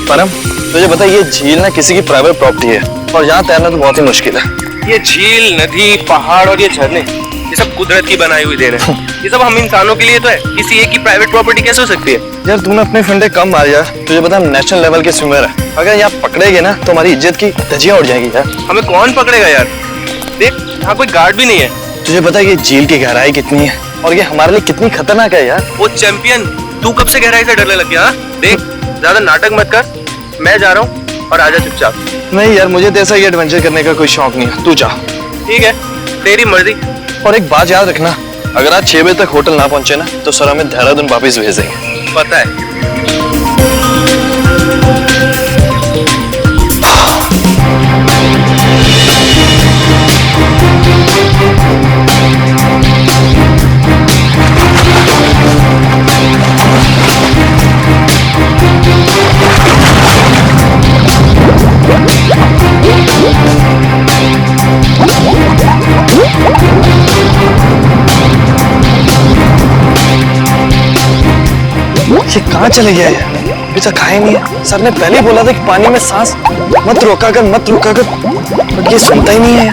परम, तुझे पता है ये झील ना किसी की प्राइवेट प्रॉपर्टी है और यहाँ तैरना तो बहुत ही मुश्किल है। ये झील, नदी, पहाड़ और ये झरने, ये सब कुदरत की बनाई हुई देन है। ये सब हम इंसानों के लिए तो है, किसी एक की प्राइवेट प्रॉपर्टी कैसे हो सकती है? यार तूने अपने फंडे कम मार यार, तुझे पता है हम नेशनल लेवल के स्विमर है, अगर यहाँ पकड़ेगे ना तो हमारी इज्जत की धज्जियां उड़ जाएगी यार। हमें कौन पकड़ेगा यार? देख यहाँ कोई गार्ड भी नहीं है। तुझे पता है ये झील की गहराई कितनी है और ये हमारे लिए कितनी खतरनाक है यार। वो चैंपियन, तू कब से गहराई से डरने लग गया? देख ज्यादा नाटक मत कर, मैं जा रहा हूँ और आजा चुपचाप। नहीं यार, मुझे तो ऐसा ये एडवेंचर करने का कोई शौक नहीं है, तू जा। ठीक है, तेरी मर्जी। और एक बात याद रखना, अगर आज 6 बजे तक होटल ना पहुंचे ना तो सर हमें देहरादून वापस भेज देंगे। पता है। ये कहाँ चले गया है? अभी तक खाए नहीं है। सर ने पहले ही बोला था कि पानी में सांस मत रोका कर, बट ये सुनता ही नहीं है।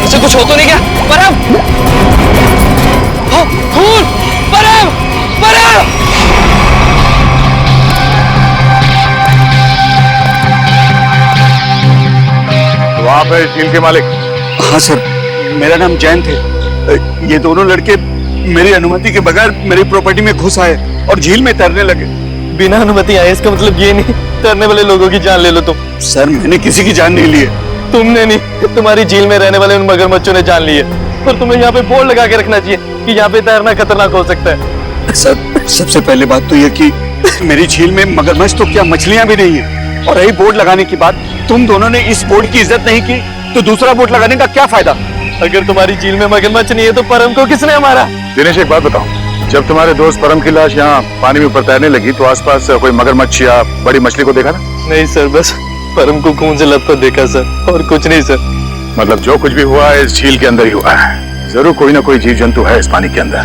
इसे कुछ हो तो नहीं क्या? परम! खून! परम! परम! आप है झील के मालिक? हाँ सर, मेरा नाम जैन थे। ये दोनों लड़के मेरी अनुमति के बगैर मेरी प्रॉपर्टी में घुस आए और झील में तैरने लगे। बिना अनुमति आए इसका मतलब ये नहीं तैरने वाले लोगों की जान ले लो तुम। सर मैंने किसी की जान नहीं ली है। तुमने नहीं, तुम्हारी झील में रहने वाले उन मगरमच्छों ने जान ली है। और तुम्हें यहाँ पे बोर्ड लगा के रखना चाहिए कि यहाँ पे तैरना खतरनाक हो सकता है। सर सबसे पहले बात तो ये कि मेरी झील में मगरमच्छ तो क्या मछलियां भी नहीं है। और रही बोर्ड लगाने की बात, तुम दोनों ने इस बोर्ड की इज्जत नहीं की तो दूसरा बोर्ड लगाने का क्या फायदा? अगर तुम्हारी झील में मगरमच्छ नहीं है तो परम को किसने मारा? दिनेश एक बात बताओ, जब तुम्हारे दोस्त परम की लाश यहाँ पानी में ऊपर तैरने लगी तो आसपास कोई मगरमच्छ या बड़ी मछली को देखा ना? नहीं सर, बस परम को खून से लथपथ देखा सर, और कुछ नहीं सर। मतलब जो कुछ भी हुआ है इस झील के अंदर ही हुआ है। जरूर कोई ना कोई जीव जंतु है इस पानी के अंदर।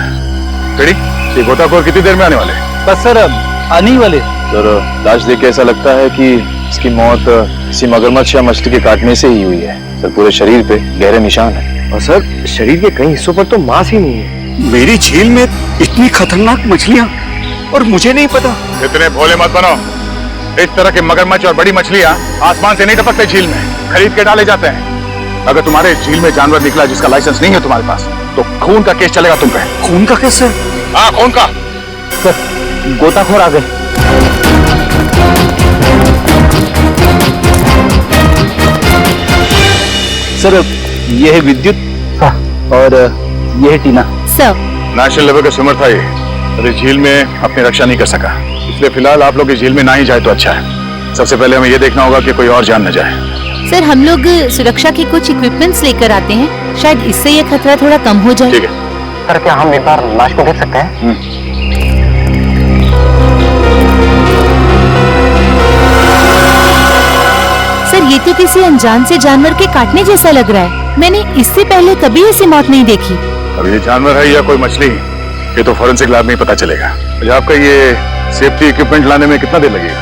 ये गोताखोर कितनी देर में आने वाले? बस सर अब आने ही वाले। सर लाश देख के ऐसा लगता है कि इसकी मौत किसी मगरमच्छ या मछली के काटने से ही हुई है। सर पूरे शरीर पे गहरे निशान है और सर शरीर के कई हिस्सों पर तो मांस ही नहीं है। मेरी झील में इतनी खतरनाक मछलियां और मुझे नहीं पता। इतने भोले मत बनो। इस तरह के मगरमच्छ और बड़ी मछलियां आसमान से नहीं टपकते, झील में खरीद के डाले जाते हैं। अगर तुम्हारे झील में जानवर निकला जिसका लाइसेंस नहीं है तुम्हारे पास तो खून का केस चलेगा तुम पे। खून का केस सर? हाँ खून का। सर गोताखोर आ गए। सर ये है विद्युत और ये है टीना। सर नेशनल लेवल का स्विमर था ये, और इस झील में अपनी रक्षा नहीं कर सका, इसलिए फिलहाल आप लोग इस झील में ना ही जाए तो अच्छा है। सबसे पहले हमें ये देखना होगा कि कोई और जान न जाए। सर हम लोग सुरक्षा के कुछ इक्विपमेंट्स लेकर आते हैं, शायद इससे ये खतरा थोड़ा कम हो जाए। ठीक है। सर क्या हम एक बार लाश को देख सकते हैं? सर ये तो किसी अनजान से जानवर के काटने जैसा लग रहा है। मैंने इससे पहले कभी ऐसी मौत नहीं देखी। अब ये जानवर है या कोई मछली, ये तो फॉरेंसिक लैब में ही पता चलेगा। अच्छा, आपका ये सेफ्टी इक्विपमेंट लाने में कितना देर लगेगा?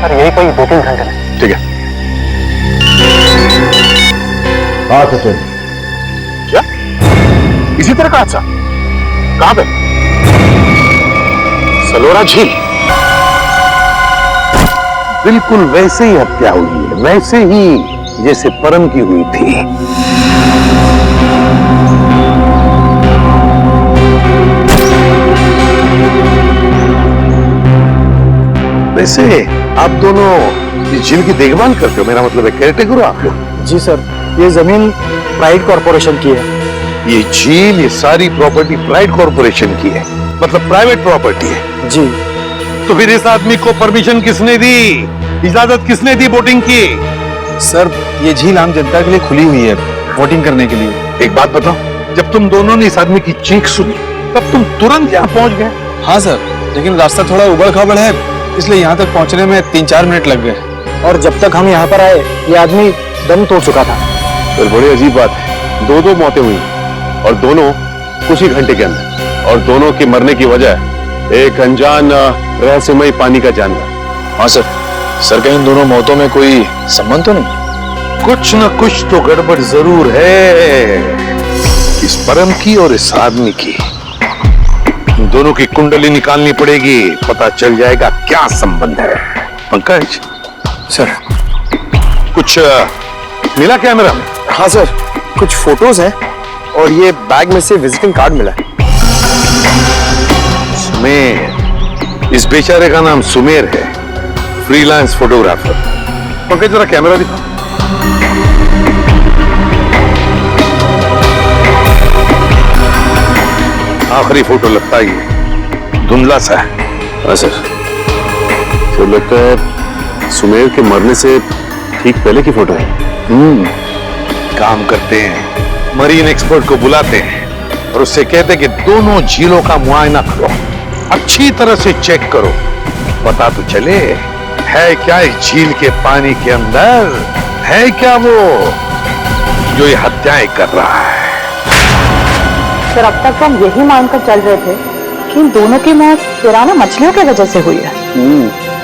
सर यही कोई 2-3 घंटे। ठीक है। क्या इसी तरह का हादसा? कहाँ पे? सलोरा झील। बिल्कुल वैसे ही हत्या हुई है, वैसे ही जैसे परम की हुई थी। वैसे आप दोनों इस झील की देखभाल करते हो, मेरा मतलब है केयरटेकर हो आप लोग? जी सर, ये जमीन प्राइड कॉर्पोरेशन की है। ये झील, ये सारी प्रॉपर्टी प्राइड कॉर्पोरेशन की है, मतलब प्राइवेट प्रॉपर्टी है। जी। तो फिर इस आदमी को परमिशन किसने दी, इजाजत किसने दी बोटिंग की? सर ये झील आम जनता के लिए खुली हुई है बोटिंग करने के लिए। एक बात बताओ, जब तुम दोनों ने इस आदमी की चीख सुनी तब तुम तुरंत यहाँ पहुंच गए? हाँ सर, लेकिन रास्ता थोड़ा उबड़ खाबड़ है, इसलिए यहाँ तक पहुँचने में 3-4 मिनट लग गए। और जब तक हम यहाँ पर आए ये आदमी दम तोड़ चुका था। पर बड़ी अजीब बात है, दो मौतें हुई और दोनों कुछ ही घंटे के अंदर, और दोनों के मरने की वजह एक अनजान रहस्यमयी पानी का जानवर। हाँ सर। सर कहीं इन दोनों मौतों में कोई संबंध तो नहीं? कुछ न कुछ तो गड़बड़ जरूर है, इस परम की और इस आदमी की। इन दोनों की कुंडली निकालनी पड़ेगी, पता चल जाएगा क्या संबंध है। पंकज सर कुछ मिला कैमरा में? हाँ सर, कुछ फोटोज हैं और ये बैग में से विजिटिंग कार्ड मिला है। सुमेर, इस बेचारे का नाम सुमेर है, फ्रीलांस फोटोग्राफर। पंकज जरा कैमरा दिखा। आखिरी फोटो लगता है ये धुंधला सा है। हाँ सर। तो लगता है सुमेर के मरने से ठीक पहले की फोटो है। काम करते हैं, मरीन एक्सपर्ट को बुलाते हैं और उससे कहते हैं कि दोनों झीलों का मुआयना करो, अच्छी तरह से चेक करो, पता तो चले है क्या इस झील के पानी के अंदर, है क्या वो जो ये हत्याएं कर रहा है। सर अब तक तो हम यही मानकर चल रहे थे कि इन दोनों की मौत पिराना मछलियों की वजह से हुई है,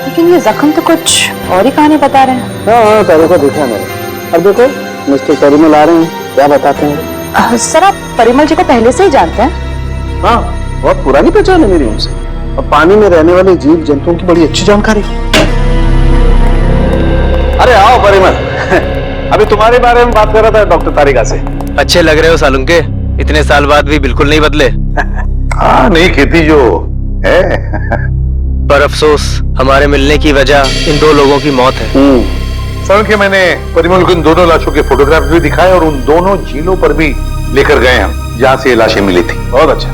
लेकिन ये जख्म तो कुछ और ही कहानी बता रहे हैं। हाँ, पहले को देखा मैंने। अब देखो मिस्टर परिमल आ रहे हैं, क्या बताते हैं? सर आप परिमल जी को पहले से ही जानते हैं? हाँ, बहुत पुरानी पहचान है मेरी उनसे, और पानी में रहने वाले जीव जंतुओं की बड़ी अच्छी जानकारी। अरे आओ परिमल, अभी तुम्हारे बारे में बात कर रहा था डॉक्टर तारिका से। अच्छे लग रहे हो सालुंके, इतने साल बाद भी बिल्कुल नहीं बदले। हाँ नहीं खेती जो है। पर अफसोस हमारे मिलने की वजह इन दो लोगों की मौत है। सर के मैंने परिमल को इन दोनों लाशों के फोटोग्राफ्स भी दिखाए और उन दोनों झीलों पर भी लेकर गए हम जहाँ से ये लाशें मिली थी। बहुत अच्छा।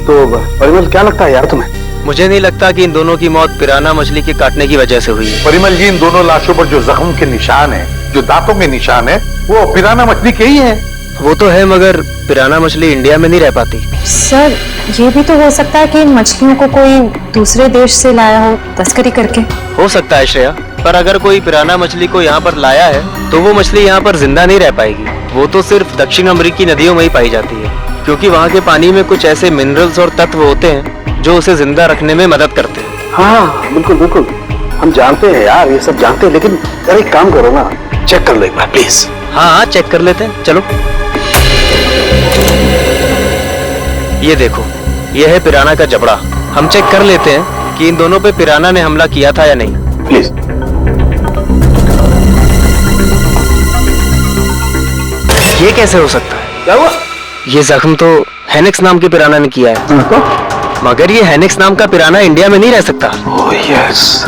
तो परिमल क्या लगता है यार तुम्हें? मुझे नहीं लगता कि इन दोनों की मौत पिराना मछली के काटने की वजह से हुई है। परिमल जी, इन दोनों लाशों पर जो जख्म के निशान है, जो दांतों के निशान है, वो पिराना मछली के ही है। वो तो है, मगर पिराना मछली इंडिया में नहीं रह पाती। सर ये भी तो हो सकता है कि इन मछलियों को कोई दूसरे देश से लाया हो तस्करी करके। हो सकता है श्रेया, पर अगर कोई पिराना मछली को यहाँ पर लाया है तो वो मछली यहाँ पर जिंदा नहीं रह पाएगी। वो तो सिर्फ दक्षिण अमेरिकी नदियों में ही पाई जाती है, क्योंकि वहाँ के पानी में कुछ ऐसे मिनरल्स और तत्व होते हैं जो उसे जिंदा रखने में मदद करते हैं। हाँ बिल्कुल बिल्कुल, हम जानते हैं यार, ये सब जानते हैं, लेकिन यार एक काम करो ना, चेक कर लो एक बार प्लीज। हाँ चेक कर लेते हैं, चलो। ये देखो, ये है पिराना का जबड़ा। हम चेक कर लेते हैं कि इन दोनों पे पिराना ने हमला किया था या नहीं। प्लीज। ये कैसे हो सकता है? क्या हुआ? ये जख्म तो हेनिक्स नाम के पिराना ने किया है। मगर ये हेनिक्स नाम का पिराना इंडिया में नहीं रह सकता। Oh yes.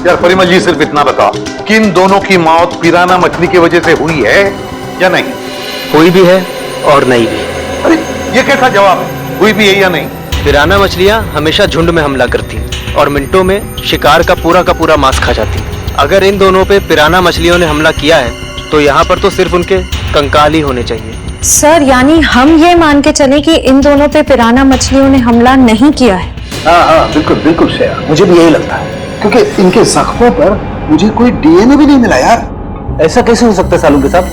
यार परिमल जी, सिर्फ इतना बताओ कि इन दोनों की मौत पिराना मछली की वजह से हुई है या नहीं? हुई भी है और नहीं भी। अरे ये कैसा जवाब है, हुई भी है या नहीं? पिराना मछलियां हमेशा झुंड में हमला करती हैं और मिनटों में शिकार का पूरा मांस खा जाती हैं। अगर इन दोनों पे पिराना मछलियों ने हमला किया है तो यहाँ पर तो सिर्फ उनके कंकाल ही होने चाहिए। सर यानी हम ये मान के चले कि इन दोनों पे पिराना मछलियों ने हमला नहीं किया है? हाँ बिल्कुल बिल्कुल श्रेया, मुझे भी यही लगता है, क्योंकि इनके जख्मों पर मुझे कोई डीएनए भी नहीं मिला यार। ऐसा कैसे हो सकता है सालुंके साहब?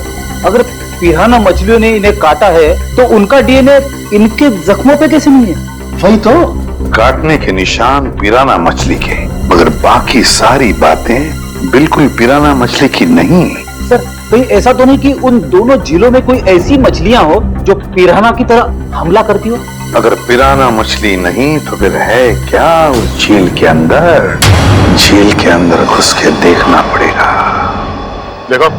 अगर पिराना मछलियों ने इन्हें काटा है तो उनका डीएनए इनके जख्मों पे कैसे नहीं है? वही तो, काटने के निशान पिराना मछली के, मगर बाकी सारी बातें बिल्कुल पिराना मछली की नहीं। सर कहीं ऐसा तो नहीं कि उन दोनों झीलों में कोई ऐसी मछलियां हो जो पिराना की तरह हमला करती हो? अगर पिराना मछली नहीं तो फिर है क्या उस झील के अंदर? झील के अंदर घुस के देखना पड़ेगा। देखो,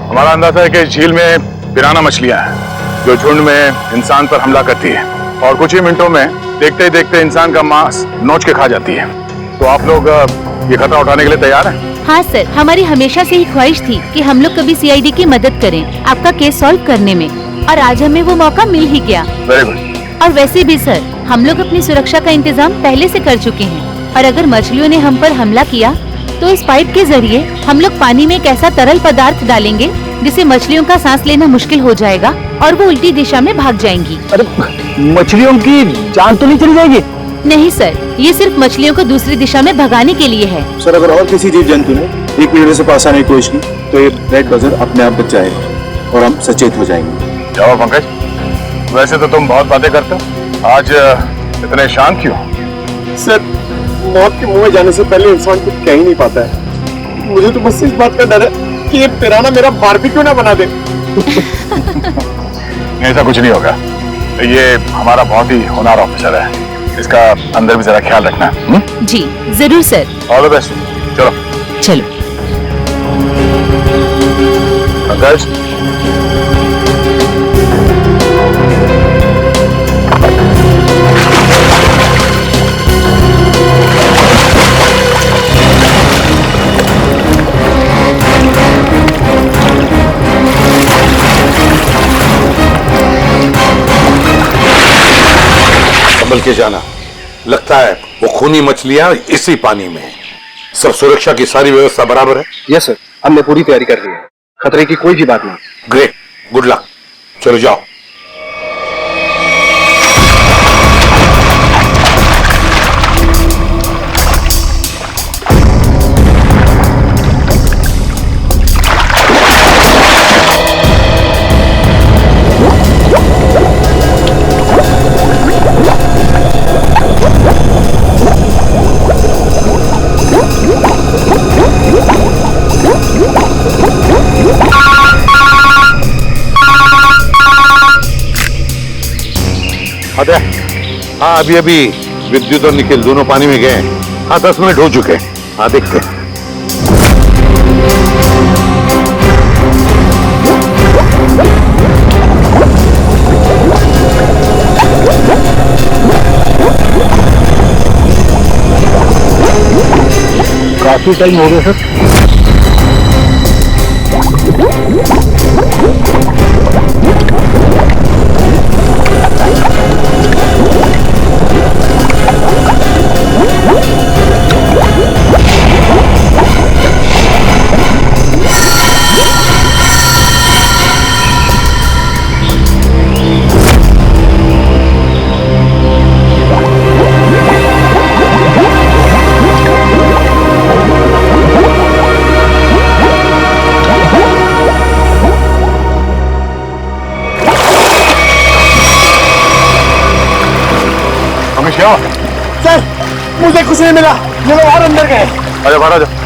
हमारा अंदाजा है कि इस झील में पिराना मछलियां हैं जो झुंड में इंसान पर हमला करती है और कुछ ही मिनटों में देखते ही देखते इंसान का मांस नोच के खा जाती है। तो आप लोग ये खतरा उठाने के लिए तैयार हैं? हाँ सर, हमारी हमेशा से ही ख्वाहिश थी कि हम लोग कभी सीआईडी की मदद करें आपका केस सॉल्व करने में, और आज हमें वो मौका मिल ही गया। Very good. और वैसे भी सर, हम लोग अपनी सुरक्षा का इंतजाम पहले से कर चुके हैं, और अगर मछलियों ने हम पर हमला किया तो इस पाइप के जरिए हम लोग पानी में एक ऐसा तरल पदार्थ डालेंगे जिससे मछलियों का सांस लेना मुश्किल हो जाएगा और वो उल्टी दिशा में भाग जाएंगी। अरे मछलियों की जान तो नहीं चली जाएगी? नहीं सर, ये सिर्फ मछलियों को दूसरी दिशा में भगाने के लिए है। सर अगर और किसी जीव जंतु ने 1 मिनट से पास आने की कोशिश की तो ये रेड बजर अपने आप बच जाएगा। और हम सचेत हो जाएंगे। जाओ पंकज, वैसे तो तुम बहुत बातें करते हो, आज इतने शांत क्यों? सर, मौत के मुंह में जाने से पहले इंसान कुछ कह ही नहीं पाता है। मुझे तो बस इस बात का डर है कि ये पिराना मेरा बारबेक्यू ना बना दे। ऐसा कुछ नहीं होगा, ये हमारा बहुत ही होनहार ऑफिसर है, इसका अंदर भी जरा ख्याल रखना। जी जरूर सर। All the best. चलो चलो। पंकज, संभल के जाना, लगता है वो खूनी मछलियां इसी पानी में हैं। सब सुरक्षा की सारी व्यवस्था बराबर है? यस सर, हमने पूरी तैयारी कर ली है, खतरे की कोई भी बात नहीं। Great, good luck. चलो जाओ। हाँ, अभी अभी विद्युत और निखिल दोनों पानी में गए हैं। हाँ, 10 मिनट हो चुके हैं। हाँ, देखते हैं। काफी टाइम हो गया सर। सर, मुझे कुछ नहीं मिला, ये लोग और अंदर गए। आजा बाहर आजा।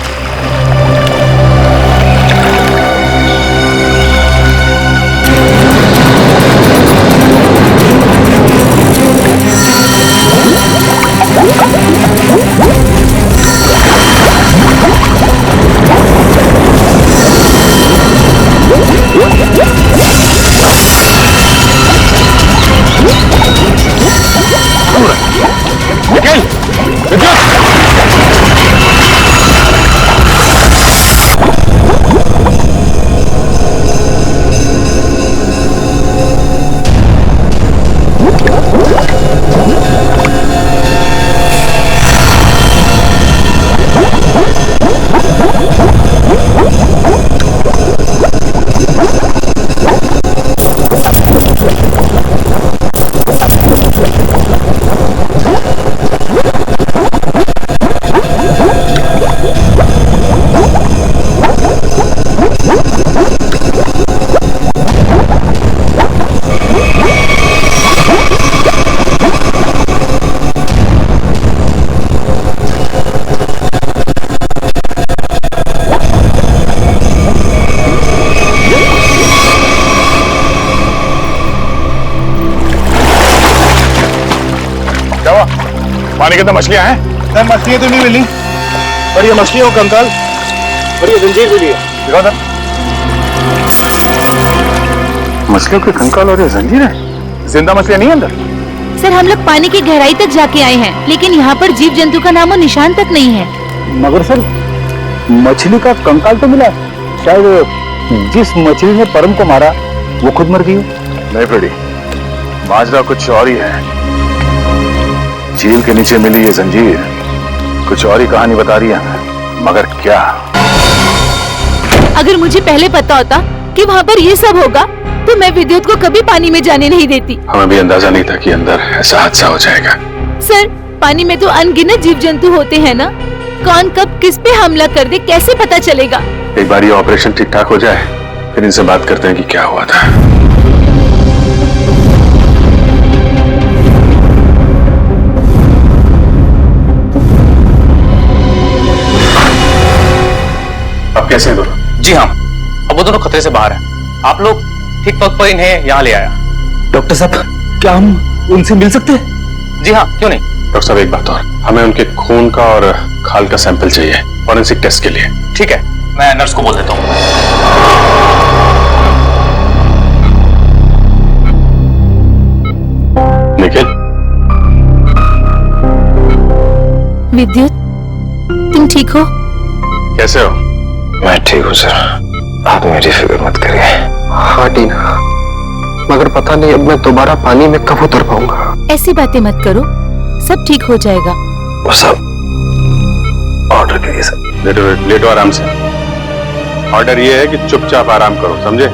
पानी के अंदर मछलियां हैं? सर, मछलियां तो नहीं मिली। बढ़िया मछलियां हो कंकाल, बढ़िया जंजीर मिली है। दिखाओ सर। मछलियों के कंकाल और ये जंजीर है, जिंदा मछलियां नहीं अंदर? सर हम लोग पानी की गहराई तक जाके आए हैं, लेकिन यहाँ पर जीव जंतु का नामो निशान तक नहीं है। मगर सर, मछली का कंकाल तो मिला, शायद जिस मछली ने परम को मारा वो खुद मर गई। नहीं फ्रेडी, माजरा कुछ और ही है। झील के नीचे मिली ये जंजीर कुछ और ही कहानी बता रही है, मगर क्या? अगर मुझे पहले पता होता कि वहाँ पर ये सब होगा तो मैं विद्युत को कभी पानी में जाने नहीं देती। हमें भी अंदाजा नहीं था कि अंदर ऐसा हादसा हो जाएगा। सर, पानी में तो अनगिनत जीव जंतु होते हैं ना, कौन कब किस पे हमला कर दे कैसे पता चलेगा? एक बार ये ऑपरेशन ठीक ठाक हो जाए फिर इनसे बात करते हैं कि क्या हुआ था। अब कैसे हैं दोनों? जी हाँ, अब वो दोनों खतरे से बाहर हैं। आप लोग ठीक वक्त पर इन्हें यहाँ ले आया। डॉक्टर साहब, क्या हम उनसे मिल सकते हैं? जी हाँ, क्यों नहीं। डॉक्टर साहब, एक बात और, हमें उनके खून का और खाल का सैंपल चाहिए फॉरेंसिक टेस्ट के लिए। ठीक है, मैं नर्स को बोल देता हूँ। निखिल, विद्युत, तुम ठीक हो? कैसे हो? मैं ठीक हूँ सर, आप मेरी फिक्र मत करिए। हाँ टीना, मगर पता नहीं अब मैं दोबारा पानी में कब उतर पाऊंगा। ऐसी बातें मत करो, सब ठीक हो जाएगा। वो सब ऑर्डर करिए सर। लेटो आराम से। ऑर्डर ये है कि चुपचाप आराम करो, समझे?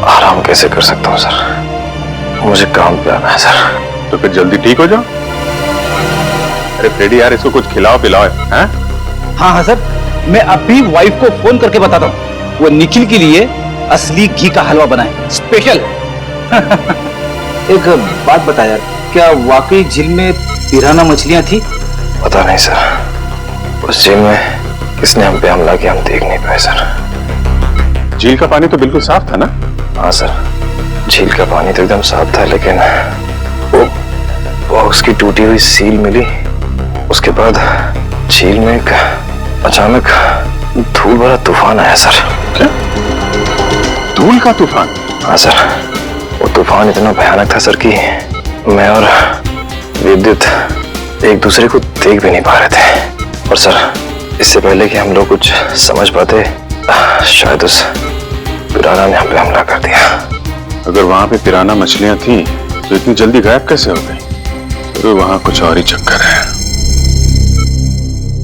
आराम कैसे कर सकता हूँ सर, मुझे काम पे आना है सर। तो फिर जल्दी ठीक हो जाओ। अरे फ्रेडी यार, इसको कुछ खिलाओ पिलाओ। हैं? हाँ हाँ सर, मैं अभी वाइफ को फोन करके बताता हूँ, वो निखिल के लिए असली घी का हलवा बनाए, स्पेशल। एक बात बता यार, क्या वाकई झील में पिराना मछलियां थी? पता नहीं सर, उस झील में किसने हम पे हमला किया हम देख नहीं पाए सर। झील का पानी तो बिल्कुल साफ था ना? हाँ सर, झील का पानी तो एकदम साफ था, लेकिन वो बॉक्स की टूटी हुई सील मिली। उसके बाद झील में एक अचानक धूल भरा तूफान आया सर। क्या? धूल का तूफान? हाँ सर, वो तूफान इतना भयानक था सर कि मैं और विद्युत एक दूसरे को देख भी नहीं पा रहे थे। और सर, इससे पहले कि हम लोग कुछ समझ पाते, शायद उस पिराना ने हम पे हमला कर दिया। अगर वहां पे पिराना मछलियां थी तो इतनी जल्दी गायब कैसे हो गई? तो वहां कुछ और ही चक्कर है।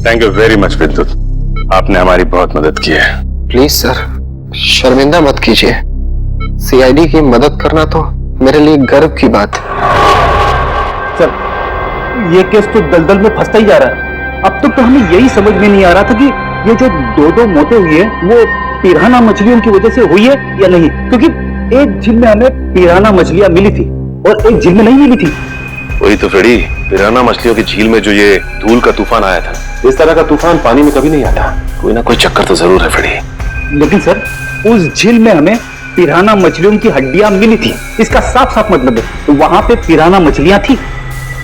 थैंक यू वेरी मच विद्युत, आपने हमारी बहुत मदद की है। प्लीज सर, शर्मिंदा मत कीजिए। सीआईडी की मदद करना तो मेरे लिए गर्व की बात है। सर, ये केस तो दलदल में फंसता ही जा रहा है। अब तक तो हमें यही समझ में नहीं आ रहा था कि ये जो दो मौतें हुई है वो पिराना मछलियों की वजह से हुई है या नहीं, क्योंकि एक झील में हमें पिराना मछलियां मिली थी और एक झील में नहीं मिली थी। वही तो फ्रेडी, पिराना मछलियों की झील में जो ये धूल का तूफान आया था, इस तरह का तूफान पानी में कभी नहीं आता। कोई ना कोई चक्कर तो जरूर है फ्रेडी। लेकिन सर, उस झील में हमें पिराना मछलियों की हड्डियां मिली थी, इसका साफ साफ मतलब है तो वहां पे पिराना मछलियां थी।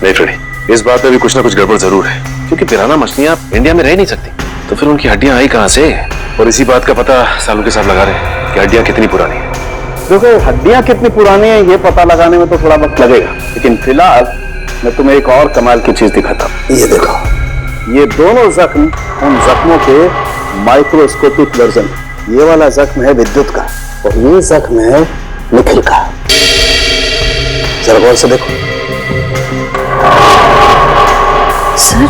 नहीं फ्रेडी, इस बात में भी कुछ ना कुछ गड़बड़ जरूर है, क्योंकि पिराना मछलियां इंडिया में रह नहीं सकती, तो फिर उनकी हड्डियां आई कहां से? और इसी बात का पता सालों के साथ लगा रहे हैं कि हड्डियां कितनी पुरानी है। देखो, हड्डियां कितनी पुरानी है ये पता लगाने में तो थोड़ा वक्त लगेगा, लेकिन फिलहाल मैं तुम्हें एक और कमाल की चीज दिखाता हूँ। ये देखो, ये दोनों जख्म उन जख्मों के माइक्रोस्कोपिक वर्जन। ये वाला जख्म है विद्युत का और ये जख्म है निखिल का। जरा गौर से देखो। सर,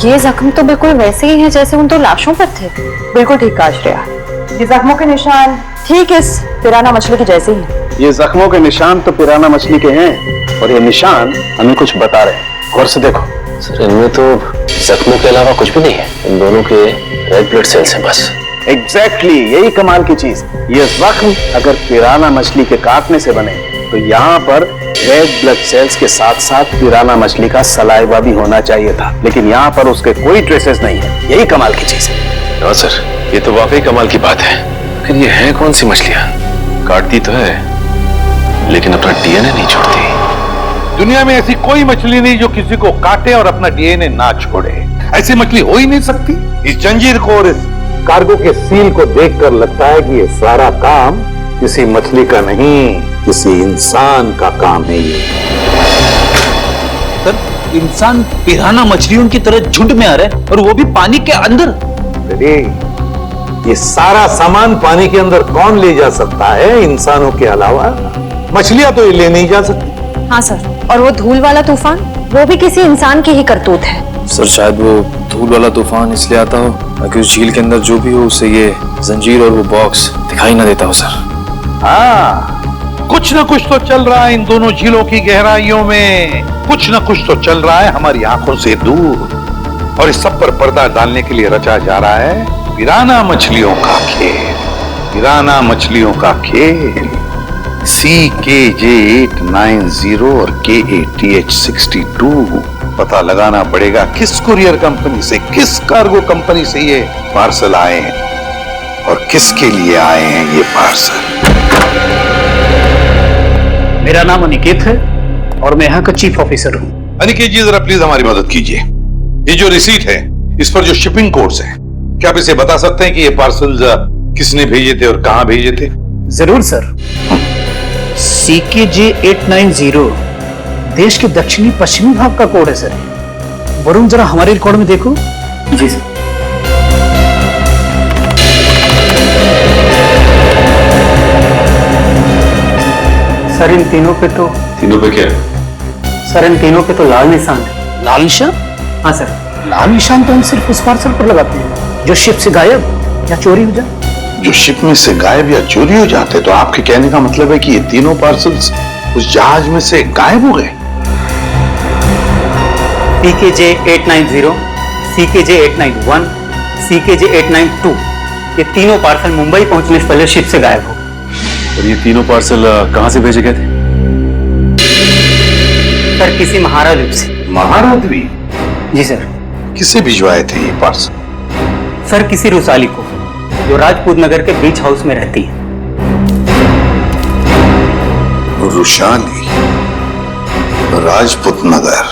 ये जख्म तो बिल्कुल वैसे ही हैं जैसे उन दो लाशों पर थे। बिल्कुल ठीक कहा श्रेया, ये जख्मों के निशान ठीक इस पिराना मछली के जैसे ही हैं। ये जख्मों के निशान तो पिराना मछली के हैं और ये निशान हमें कुछ बता रहे हैं। गौर से देखो। सर, इनमें तो जख्मों के अलावा कुछ भी नहीं है, इन दोनों के रेड ब्लड सेल्स हैं बस। एग्जैक्टली, यही कमाल की चीज। ये जख्म अगर पिराना मछली के काटने से बने तो यहाँ पर रेड ब्लड सेल्स के साथ साथ पिराना मछली का सलाइवा भी होना चाहिए था, लेकिन यहाँ पर उसके कोई ट्रेसेस नहीं है। यही कमाल की चीज है। हाँ सर, ये तो वाकई कमाल की बात है, लेकिन ये है कौन सी मछलियां? काटती तो है लेकिन अपना डीएनए नहीं छोड़ती। दुनिया में ऐसी कोई मछली नहीं जो किसी को काटे और अपना डीएनए ना छोड़े। ऐसी मछली हो ही नहीं सकती। इस जंजीर को और इस कार्गो के सील को देखकर लगता है कि ये सारा काम किसी मछली का नहीं, किसी इंसान का काम है। ये सर, इंसान पिराना मछलियों की तरह झुंड में आ रहे हैं और वो भी पानी के अंदर। अरे, ये सारा सामान पानी के अंदर कौन ले जा सकता है इंसानों के अलावा? मछलियां तो ये ले नहीं जा सकती। हाँ सर, और वो धूल वाला तूफान, वो भी किसी इंसान की ही करतूत है। सर, शायद वो धूल वाला तूफान इसलिए आता हो ताकि उस झील के अंदर जो भी हो उसे ये जंजीर और वो बॉक्स दिखाई ना देता हो। सर, हाँ, कुछ न कुछ तो चल रहा है इन दोनों झीलों की गहराइयों में। कुछ न कुछ तो चल रहा है हमारी आंखों से दूर, और इस सब पर पर्दा डालने के लिए रचा जा रहा है पिराना मछलियों का खेल। पिराना मछलियों का खेल। CKJ890 और KATH62 पता लगाना पड़ेगा किस कुरियर कंपनी से, किस कार्गो कंपनी से ये पार्सल आए हैं और किसके लिए आए हैं ये पार्सल। मेरा नाम अनिकेत है और मैं यहाँ का चीफ ऑफिसर हूँ। अनिकेत जी, जरा प्लीज हमारी मदद कीजिए। ये जो रिसीट है, इस पर जो शिपिंग कोड्स हैं, क्या आप इसे बता सकते हैं कि ये पार्सल किसने भेजे थे और कहां भेजे थे? जरूर सर। CKJ890 देश के दक्षिणी पश्चिमी भाग का कोड है सर। वरुण, जरा हमारे रिकॉर्ड में देखो। जी सर। सर इन तीनों पे तो क्या? सर इन तीनों पे तो लाल निशान है। लाल निशान? हाँ सर, लाल निशान तो हम सिर्फ उस पार्सल पर लगाते हैं जो शिप से गायब या चोरी हो जाए। जो शिप में से गायब या चोरी हो जाते, तो आपके कहने का मतलब है कि ये तीनों पार्सल्स उस जहाज में से गायब हो गए? CKJ890, CKJ891, CKJ892 ये तीनों पार्सल मुंबई पहुंचने से पहले शिप से गायब हो गए। और ये तीनों पार्सल कहां से भेजे गए थे? सर किसी महाराज से। महाराद्वीप? जी सर। किसे भिजवाए थे ये पार्सल? सर किसी रुसाली को, जो राजपूत नगर के बीच हाउस में रहती है। रुशाली, राजपूत नगर।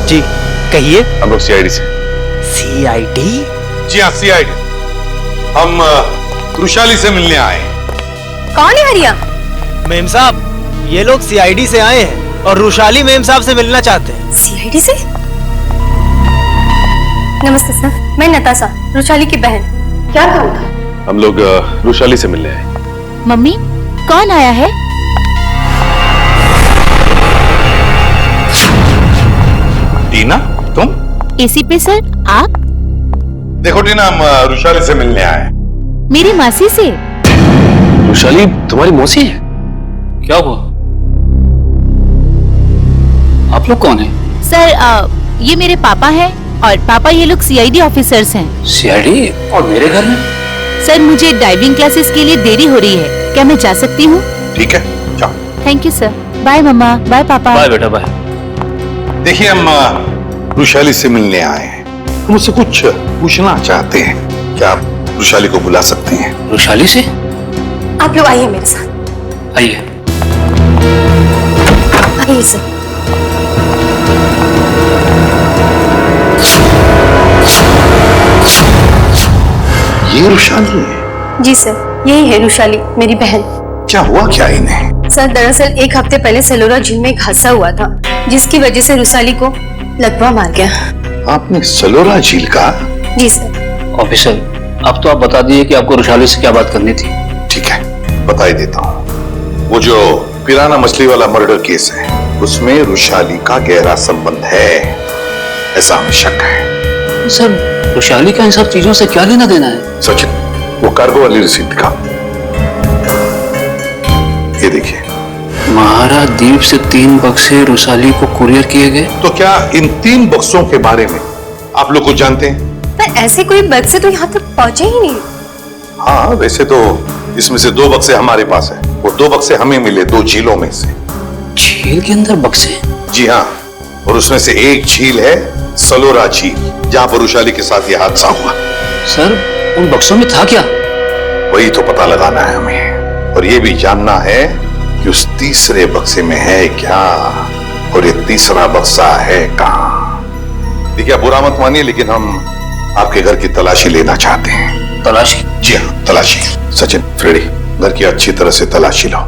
जी कहिए। हम लोग CID से। CID? जी हाँ, CID। हम रुशाली से मिलने आए। कौन है हरिया? मेम साहब, ये लोग CID से आए हैं और रुशाली मेम साहब से मिलना चाहते हैं। CID से? नमस्ते सर, मैं नताशा, रुशाली की बहन। क्या काम था? हम लोग रुशाली से मिलने आए। मम्मी, कौन आया है? टीना, तुम? एसी पे सर, आप? देखो टीना, हम रुशाली से मिलने आए हैं। मेरी मासी से। रुशाली तुम्हारी मौसी है? क्या हुआ? आप लोग कौन हैं? सर ये मेरे पापा हैं और पापा ये लोग CID ऑफिसर्स हैं। CID? और मेरे घर में? सर मुझे डाइविंग क्लासेस के लिए देरी हो रही है, क्या मैं जा सकती हूँ? ठीक है, जाओ। Thank you sir. बाय मम्मा, बाय पापा। बाय बेटा, बाय। देखिए, हम रुशाली से मिलने आए हैं। हम उससे कुछ पूछना चाहते हैं। क्या आप रुशाली को बुला सकते हैं? रुशाली से? आप लोग आइए मेरे साथ। आइए। आइए सर। ये रुशाली है? जी सर, यही है रुशाली, मेरी बहन। क्या हुआ क्या इन्हें? सर दरअसल एक हफ्ते पहले सलोरा झील में एक हादसा हुआ था, जिसकी वजह से रुशाली को लकवा मार गया। आपने सलोरा झील का? जी सर। ऑफिसर, अब तो आप बता दिए कि आपको रुशाली से क्या बात करनी थी। ठीक है, बता ही देता हूँ। वो जो पिराना मछली वाला मर्डर केस है, उसमें रुशाली का गहरा संबंध है, ऐसा हमें शक है। सर, रुशाली का इन सब चीजों से क्या लेना देना है? सचिन, वो कार्गो वाली रसीद दिखा। ये देखिए। महाराद्वीप से 3 बक्से रुशाली को कुरियर किए गए। तो क्या इन 3 बक्सों के बारे में आप लोग कुछ जानते हैं? पर ऐसे कोई बक्से तो यहाँ तक पहुँचे ही नहीं। हाँ, वैसे तो इसमें से 2 बक्से हमारे पास है। वो 2 बक्से हमें मिले 2 झीलों में से। झील के अंदर बक्से? जी हाँ, और उसमें से एक झील है सलोरा झील, जहाँ पर रुशाली के साथ ये हादसा हुआ। सर, उन बक्सों में था क्या? वही तो पता लगाना है हमें, और ये भी जानना है कि उस तीसरे बक्से में है क्या, और ये तीसरा बक्सा है कहाँ। देखिए, आप बुरा मत मानिए, लेकिन हम आपके घर की तलाशी लेना चाहते हैं। तलाशी? जी हाँ, तलाशी। सचिन, फ्रेडी, घर की अच्छी तरह से तलाशी लो।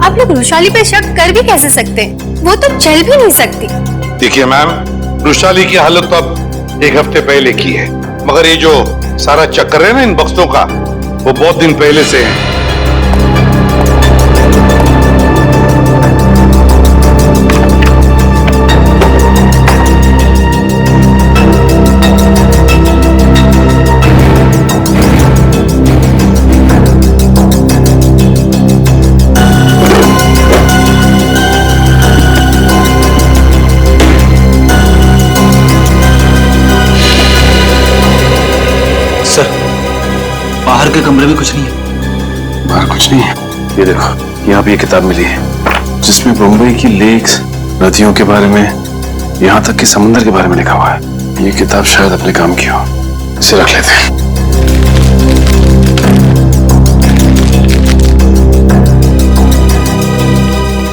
आप लोग रुशाली पे शक कर भी कैसे सकते हैं? वो तो चल भी नहीं सकती। देखिए मैम, रुशाली की हालत तो अब 1 हफ्ते पहले की है, मगर ये जो सारा चक्कर है ना इन बक्सों का, वो बहुत दिन पहले से है। के कमरे में कुछ नहीं है? बाहर कुछ नहीं है। ये देखो, यहाँ पे ये किताब मिली है जिसमें मुंबई की लेक्स, नदियों के बारे में, यहाँ तक कि समुद्र के बारे में लिखा हुआ है। ये किताब शायद अपने काम की हो, इसे रख लेते हैं।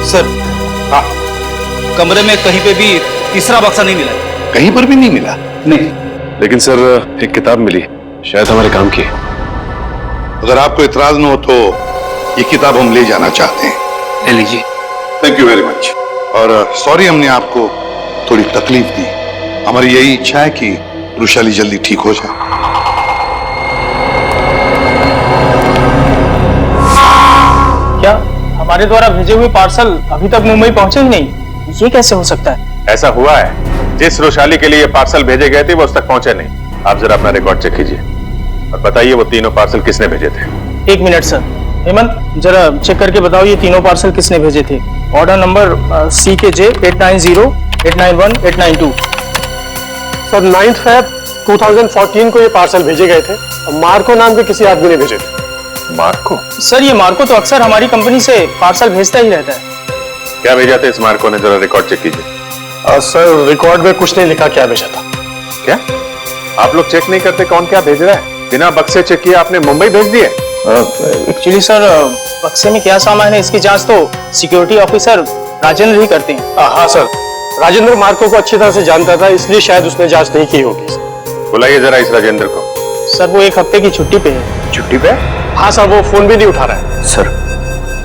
सर, हाँ, कमरे में कहीं पे भी तीसरा बक्सा नहीं मिला। कहीं पर भी नहीं मिला? नहीं। लेकिन सर एक किताब मिली, शायद हमारे काम की है। अगर आपको इतराज न हो तो ये किताब हम ले जाना चाहते हैं। ले लीजिए। Thank you very much. और सॉरी हमने आपको थोड़ी तकलीफ दी। हमारी यही इच्छा है कि रुशाली जल्दी ठीक हो जाए। क्या हमारे द्वारा भेजे हुए पार्सल अभी तक मुंबई पहुंचे ही नहीं? ये कैसे हो सकता है? ऐसा हुआ है, जिस रुशाली के लिए पार्सल भेजे गए थे वो उस तक पहुंचे नहीं। आप जरा अपना रिकॉर्ड चेक कीजिए और बताइए वो तीनों पार्सल किसने भेजे थे। 1 मिनट सर। हेमंत, जरा चेक करके बताओ ये तीनों पार्सल किसने भेजे थे। Order number CKJ 890, 891, 892। Sir 9 Feb 2014 को ये पार्सल भेजे गए थे और मार्को नाम के किसी आदमी ने भेजे थे। मार्को? सर ये मार्को तो अक्सर हमारी कंपनी से पार्सल भेजता ही रहता है। क्या भेजा था इस मार्को ने? जरा रिकॉर्ड चेक कीजिए। सर रिकॉर्ड में कुछ नहीं लिखा क्या भेजा था। क्या आप लोग चेक नहीं करते कौन क्या भेज रहा है? बिना बक्से चेक किए आपने मुंबई भेज दिए? एक्चुअली सर, बक्से में क्या सामान है इसकी जांच तो सिक्योरिटी ऑफिसर राजेंद्र ही करते हैं। हाँ सर, राजेंद्र मार्को को अच्छी तरह से जानता था, इसलिए शायद उसने जांच नहीं की होगी। बुलाइए जरा इस राजेंद्र को। सर वो 1 हफ्ते की छुट्टी पे है। छुट्टी पे? हाँ सर, वो फोन भी नहीं उठा रहा है। सर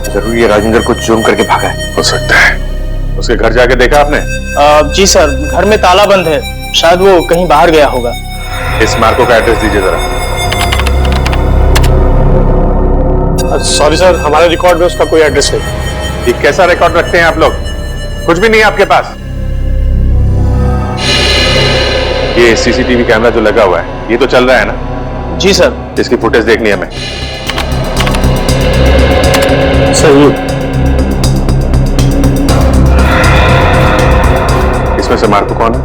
जरूर ये राजेंद्र को चूम करके भागा है। हो सकता है। उसके घर जाके देखा आपने? जी सर, घर में ताला बंद है, शायद वो कहीं बाहर गया होगा। इस मार्को का एड्रेस दीजिए जरा। सॉरी सर, हमारे रिकॉर्ड में उसका कोई एड्रेस नहीं। ये कैसा रिकॉर्ड रखते हैं आप लोग? कुछ भी नहीं है आपके पास? ये सीसीटीवी कैमरा जो लगा हुआ है ये तो चल रहा है ना? जी सर। इसकी फुटेज देखनी है हमें। सर ये इसमें से मार्को कौन है?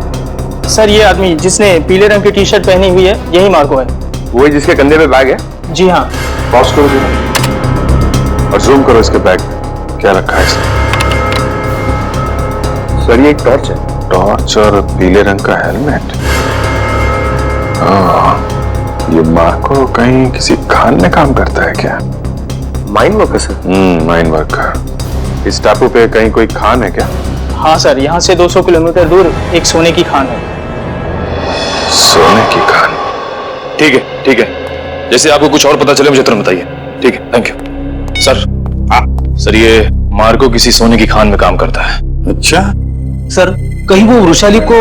सर ये आदमी जिसने पीले रंग की टी-शर्ट पहनी हुई है यही मार्को है। वही जिसके कंधे पे बैग है? जी हाँ। पॉज करो जरा और जूम करो इसके बैग में क्या रखा है इसने। सर ये एक टॉर्च है। टॉर्च और पीले रंग का हेलमेट। ये मार्को कहीं किसी खान में काम करता है क्या? Mine worker sir. Mine worker. इस टापू पे कहीं कोई खान है क्या? हाँ सर, यहाँ से 200 किलोमीटर दूर एक सोने की खान है। सोने की खान? ठीक है ठीक है, जैसे आपको कुछ और पता चले मुझे तुरंत बताइए। ठीक है, थैंक यू। सर सर ये मार्को किसी सोने की खान में काम करता है। अच्छा सर, कहीं वो वृषाली को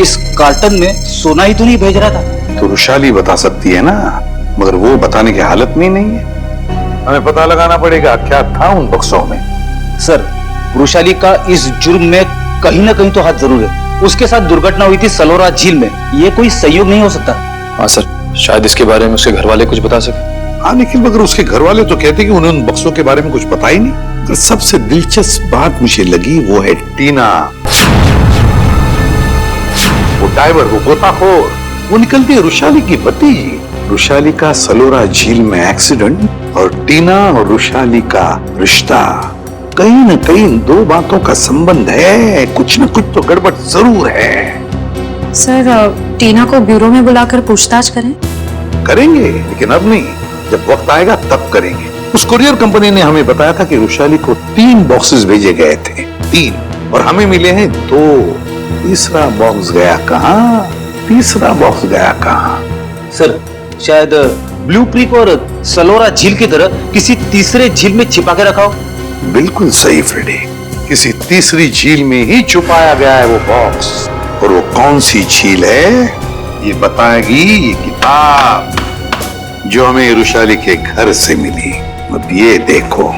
इस कार्टन में सोना ही तो नहीं भेज रहा था? तो रुशाली बता सकती है ना, मगर वो बताने की हालत में नहीं है। हमें पता लगाना पड़ेगा क्या था उन बक्सों में। सर, वृषाली का इस जुर्म में कहीं ना कहीं तो हाथ जरूर है। उसके साथ दुर्घटना हुई थी सलोरा झील में, ये कोई संयोग नहीं हो सकता। हाँ सर, शायद इसके बारे में उसके घर वाले कुछ बता सके। हाँ, लेकिन मगर उसके घर वाले तो कहते कि उन्हें उन बक्सों के बारे में कुछ पता ही नहीं। तो सबसे दिलचस्प बात मुझे लगी वो है टीना। वो डाइवर, वो गोताखोर, वो निकलती है रुशाली की भतीजी। रुशाली का सलोरा झील में एक्सीडेंट और टीना और रुशाली का रिश्ता, कहीं न कहीं दो बातों का संबंध है। कुछ न कुछ तो गड़बड़ जरूर है। सर, टीना को ब्यूरो में बुलाकर पूछताछ करें? करेंगे, लेकिन अब नहीं, जब वक्त आएगा तब करेंगे। उस कुरियर कंपनी ने हमें बताया था कि रुशाली को 3 बॉक्सेस भेजे गए थे, 3, और हमें मिले हैं 2। तीसरा बॉक्स गया कहाँ? तीसरा बॉक्स गया कहाँ? सर, शायद ब्लू क्रीक और सलोरा झील की तरह किसी तीसरे झील में छिपा के रखा हो। बिल्कुल सही फ्रेडी, किसी तीसरी झील में ही छुपाया गया है वो बॉक्स। और वो कौन सी झील है ये बताएगी ये किताब जो हमें रुशाली के घर से मिली। अब ये देखो,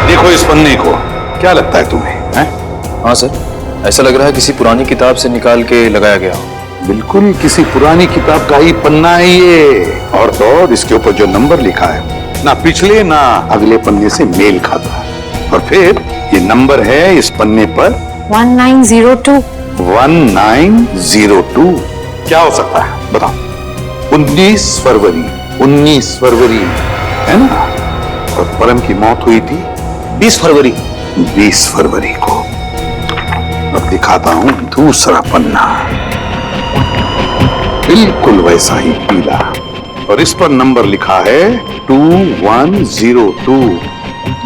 देखो इस पन्ने को, क्या लगता है तुम्हें? हैं? हाँ सर, ऐसा लग रहा है किसी पुरानी किताब से निकाल के लगाया गया हो। बिल्कुल किसी पुरानी किताब का ही पन्ना है ये। और तो और इसके ऊपर जो नंबर लिखा है ना पिछले ना अगले पन्ने से मेल खाता है। और फिर ये नंबर है इस पन्ने पर 1902। 1902। क्या हो सकता है बताओ? 19 फरवरी 19 फरवरी है ना? और परम की मौत हुई थी 20 फरवरी। 20 फरवरी को। अब दिखाता हूं दूसरा पन्ना, बिल्कुल वैसा ही पीला, और इस पर नंबर लिखा है 2102,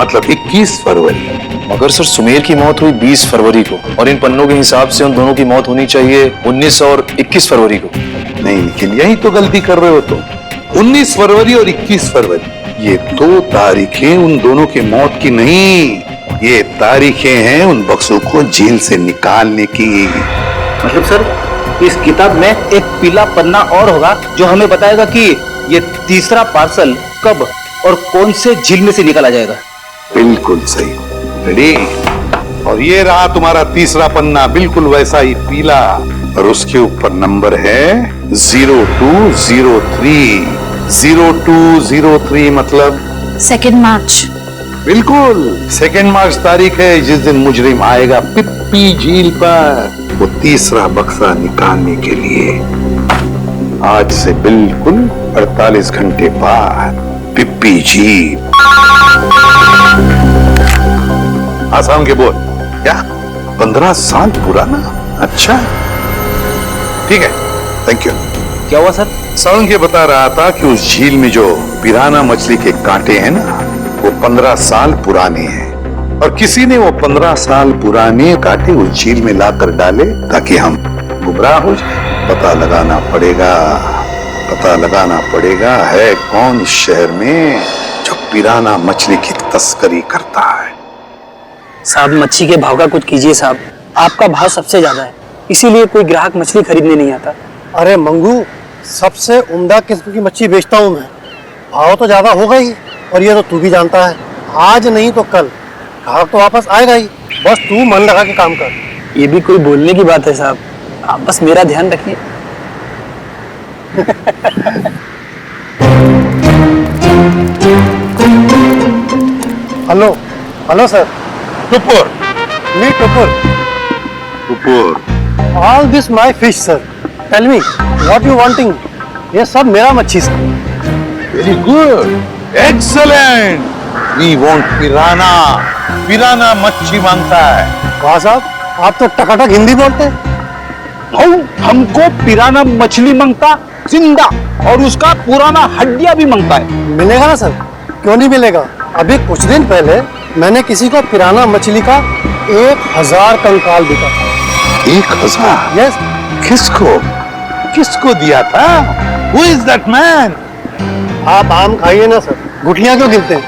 मतलब 21 फरवरी। मगर सर सुमेर की मौत हुई 20 फरवरी को और इन पन्नों के हिसाब से उन दोनों की मौत होनी चाहिए 19 और 21 फरवरी को। नहीं, लेकिन यही तो गलती कर रहे हो तुम। 19 फरवरी और 21 फरवरी, ये 2 तारीखें उन दोनों की मौत की नहीं, ये तारीखें हैं उन बक्सों को जेल से निकालने की। मतलब सर इस किताब में एक पीला पन्ना और होगा जो हमें बताएगा कि ये तीसरा पार्सल कब और कौन से झील में से निकाला जाएगा। बिल्कुल सही, रेडी। और ये रहा तुम्हारा तीसरा पन्ना, बिल्कुल वैसा ही पीला, और उसके ऊपर नंबर है 0203। 0203 मतलब 2 मार्च। बिल्कुल 2 मार्च तारीख है जिस दिन मुजरिम आएगा पिप्पी झील पर, वो तीसरा बक्सा निकालने के लिए। आज से बिल्कुल 48 घंटे बाद पिप्पी झील। आसाम के बोल क्या 15 साल पुराना? अच्छा ठीक है, थैंक यू। क्या हुआ सर? साउंड ये बता रहा था कि उस झील में जो पिराना मछली के कांटे हैं ना, वो 15 साल पुराने हैं, और किसी ने वो 15 साल पुराने कांटे उस झील में लाकर डाले ताकि हम गुमराह हो जाए। पता लगाना पड़ेगा है कौन इस शहर में जो पिराना मछली की तस्करी करता है। साहब मच्छी के भाव का कुछ कीजिए साहब, आपका भाव सबसे ज्यादा है, इसीलिए कोई ग्राहक मछली खरीदने नहीं आता। अरे मंगू, सबसे उम्दा किस्म की मच्छी बेचता हूँ मैं, भाव तो ज्यादा होगा ही, और ये तो तू भी जानता है, आज नहीं तो कल ग्राहक तो वापस आएगा ही, बस तू मन लगा के काम कर। ये भी कोई बोलने की बात है साहब, आप बस मेरा ध्यान रखिए। Hello hello sir. Tupur, me Tupur, all this my fish sir, tell me what you wanting. ये सब मेरा मच्छी sir. Very good, excellent. We want piranha, piranha मच्छी मांगता है। वाह साहब, आप तो टकाटक हिंदी बोलते हैं। हमको पिराना मछली मांगता जिंदा, और उसका पुराना हड्डियां भी मांगता है। मिलेगा ना सर, क्यों नहीं मिलेगा। अभी कुछ दिन पहले मैंने किसी को पिराना मछली का 1000 कंकाल दिया था। 1000? यस। किसको दिया था? Who is that man? आप आम खाइए ना सर, गुठलियां क्यों गिनते हैं।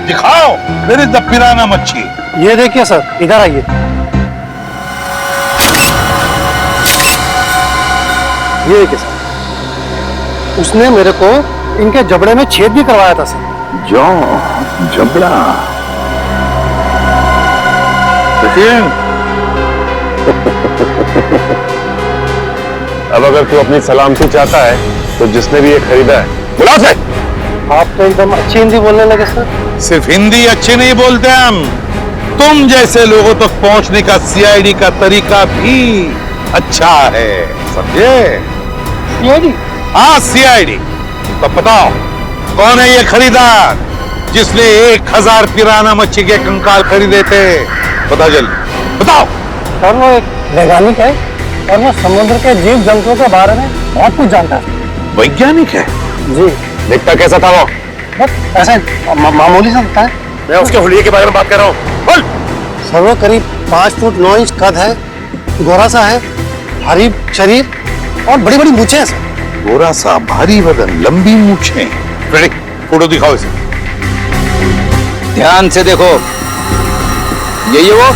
दिखाओ, where is the पिराना मच्छी? ये देखिए सर, इधर आइए। ये देखिए सर, उसने मेरे को इनके जबड़े में छेद भी करवाया था सर। जबड़ा। अब अगर तू अपनी सलामती चाहता है तो जिसने भी ये खरीदा है बुला से। आप तो एकदम अच्छी हिंदी बोलने लगे सर। सिर्फ हिंदी अच्छी नहीं बोलते हम, तुम जैसे लोगों तक पहुंचने का सीआईडी का तरीका भी अच्छा है, समझे? सीआईडी? हाँ सीआईडी। तो बताओ कौन है ये खरीदार जिसने 1000 पिराना मच्छी के कंकाल खरीदे थे? बताओ जल्दी बताओ। सर वो एक वैज्ञानिक है और वो समुद्र के जीव जंतुओं के बारे में बहुत कुछ जानता है। वैज्ञानिक है? जी। दिखता कैसा था वो? बस ऐसे मामूली सा दिखता है। मैं उसके हुलिये के बारे में बात कर रहा हूँ। बोल। सर वो करीब 5 फुट 9 इंच कद है, गोरा सा है, भारी शरीर और बड़ी बड़ी मूछें हैं सर। गोरा सा, भारी बदन, लंबी मूछें। रेडी, फोटो दिखाओ इसे। ध्यान से देखो, यही है वो?